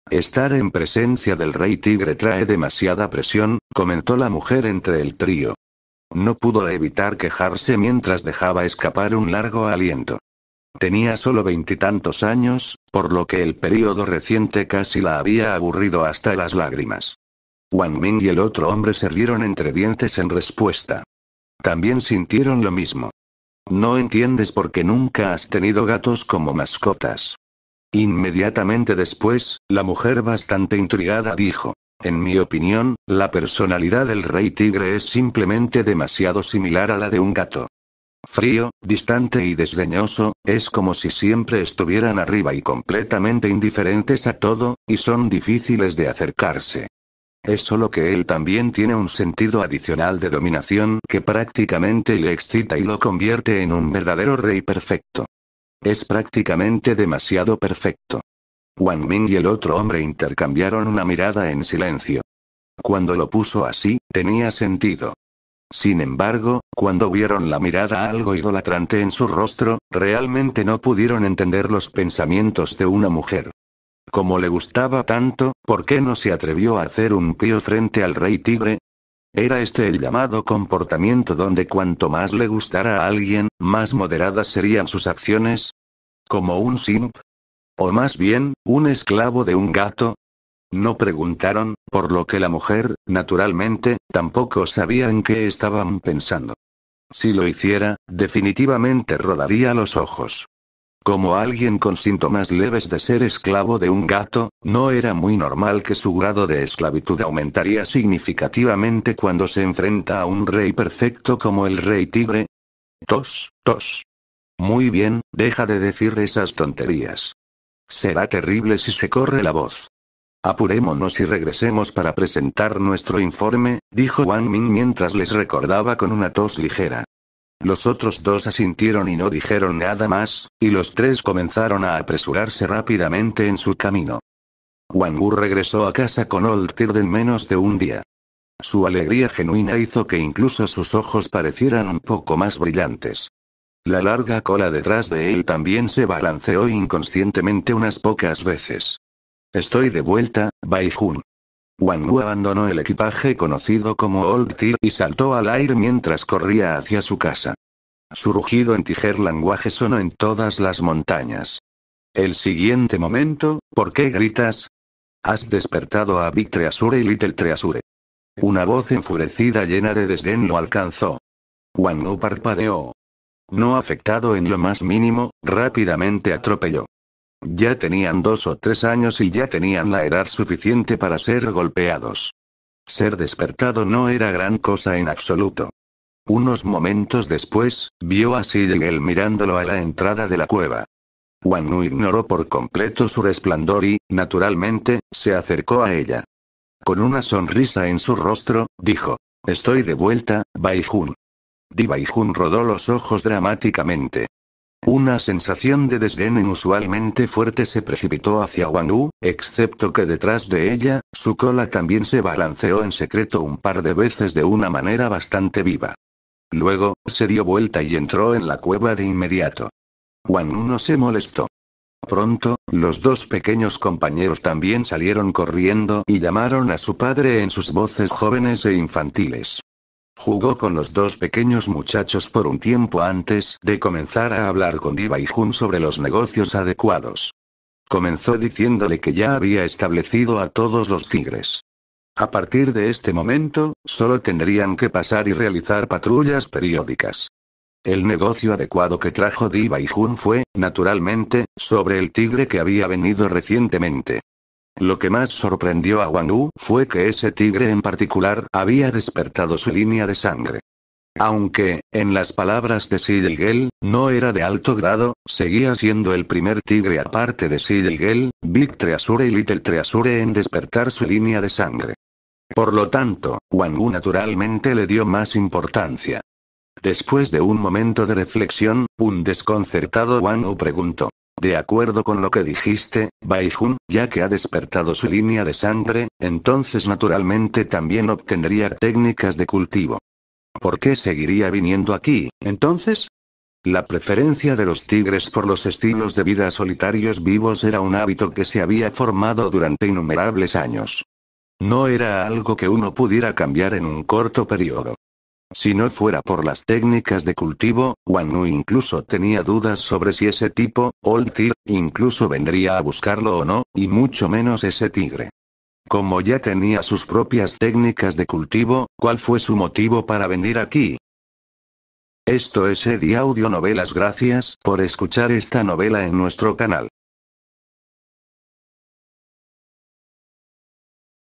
Estar en presencia del Rey Tigre trae demasiada presión, comentó la mujer entre el trío. No pudo evitar quejarse mientras dejaba escapar un largo aliento. Tenía solo 20 y tantos años, por lo que el período reciente casi la había aburrido hasta las lágrimas. Wang Ming y el otro hombre se rieron entre dientes en respuesta. También sintieron lo mismo. No entiendes por qué nunca has tenido gatos como mascotas. Inmediatamente después, la mujer bastante intrigada dijo. En mi opinión, la personalidad del Rey Tigre es simplemente demasiado similar a la de un gato. Frío, distante y desdeñoso, es como si siempre estuvieran arriba y completamente indiferentes a todo, y son difíciles de acercarse. Es solo que él también tiene un sentido adicional de dominación que prácticamente le excita y lo convierte en un verdadero rey perfecto. Es prácticamente demasiado perfecto. Wang Ming y el otro hombre intercambiaron una mirada en silencio. Cuando lo puso así, tenía sentido. Sin embargo, cuando vieron la mirada algo idolatrante en su rostro, realmente no pudieron entender los pensamientos de una mujer. Como le gustaba tanto, ¿por qué no se atrevió a hacer un pío frente al Rey Tigre? ¿Era este el llamado comportamiento donde cuanto más le gustara a alguien, más moderadas serían sus acciones? ¿Como un simp? ¿O más bien, un esclavo de un gato? No preguntaron, por lo que la mujer, naturalmente, tampoco sabía en qué estaban pensando. Si lo hiciera, definitivamente rodaría los ojos. Como alguien con síntomas leves de ser esclavo de un gato, no era muy normal que su grado de esclavitud aumentaría significativamente cuando se enfrenta a un rey perfecto como el Rey Tigre. Tos, tos. Muy bien, deja de decir esas tonterías. Será terrible si se corre la voz. Apurémonos y regresemos para presentar nuestro informe, dijo Wang Ming mientras les recordaba con una tos ligera. Los otros dos asintieron y no dijeron nada más, y los tres comenzaron a apresurarse rápidamente en su camino. Wang Wu regresó a casa con Old Tyr en menos de un día. Su alegría genuina hizo que incluso sus ojos parecieran un poco más brillantes. La larga cola detrás de él también se balanceó inconscientemente unas pocas veces. Estoy de vuelta, Bai Jun. Wang Wu abandonó el equipaje conocido como Old Tyr y saltó al aire mientras corría hacia su casa. Su rugido en Tiger Language sonó en todas las montañas. El siguiente momento, ¿por qué gritas? Has despertado a Big Treasure y Little Treasure. Una voz enfurecida llena de desdén lo alcanzó. Wang Wu parpadeó. No afectado en lo más mínimo, rápidamente atropelló. Ya tenían 2 o 3 años y ya tenían la edad suficiente para ser golpeados. Ser despertado no era gran cosa en absoluto. Unos momentos después, vio a Sigel mirándolo a la entrada de la cueva. Wang Wu ignoró por completo su resplandor y, naturalmente, se acercó a ella. Con una sonrisa en su rostro, dijo: «Estoy de vuelta, Bai Jun». Di Bai Jun rodó los ojos dramáticamente. Una sensación de desdén inusualmente fuerte se precipitó hacia Wang Wu, excepto que detrás de ella, su cola también se balanceó en secreto un par de veces de una manera bastante viva. Luego, se dio vuelta y entró en la cueva de inmediato. Wang Wu no se molestó. Pronto, los 2 pequeños compañeros también salieron corriendo y llamaron a su padre en sus voces jóvenes e infantiles. Jugó con los 2 pequeños muchachos por un tiempo antes de comenzar a hablar con Di Bai Jun sobre los negocios adecuados. Comenzó diciéndole que ya había establecido a todos los tigres. A partir de este momento, solo tendrían que pasar y realizar patrullas periódicas. El negocio adecuado que trajo Di Bai Jun fue, naturalmente, sobre el tigre que había venido recientemente. Lo que más sorprendió a Wang Wu fue que ese tigre en particular había despertado su línea de sangre. Aunque, en las palabras de Sigel, no era de alto grado, seguía siendo el primer tigre aparte de Sigel, Big Treasure y Little Treasure en despertar su línea de sangre. Por lo tanto, Wang Wu naturalmente le dio más importancia. Después de un momento de reflexión, un desconcertado Wang Wu preguntó: «De acuerdo con lo que dijiste, Bai Jun, ya que ha despertado su línea de sangre, entonces naturalmente también obtendría técnicas de cultivo. ¿Por qué seguiría viniendo aquí, entonces?» La preferencia de los tigres por los estilos de vida solitarios vivos era un hábito que se había formado durante innumerables años. No era algo que uno pudiera cambiar en un corto periodo. Si no fuera por las técnicas de cultivo, Wang Wu incluso tenía dudas sobre si ese tipo, Old Tigre, incluso vendría a buscarlo o no, y mucho menos ese tigre. Como ya tenía sus propias técnicas de cultivo, ¿cuál fue su motivo para venir aquí? Esto es Edi Audio Novelas. Gracias por escuchar esta novela en nuestro canal.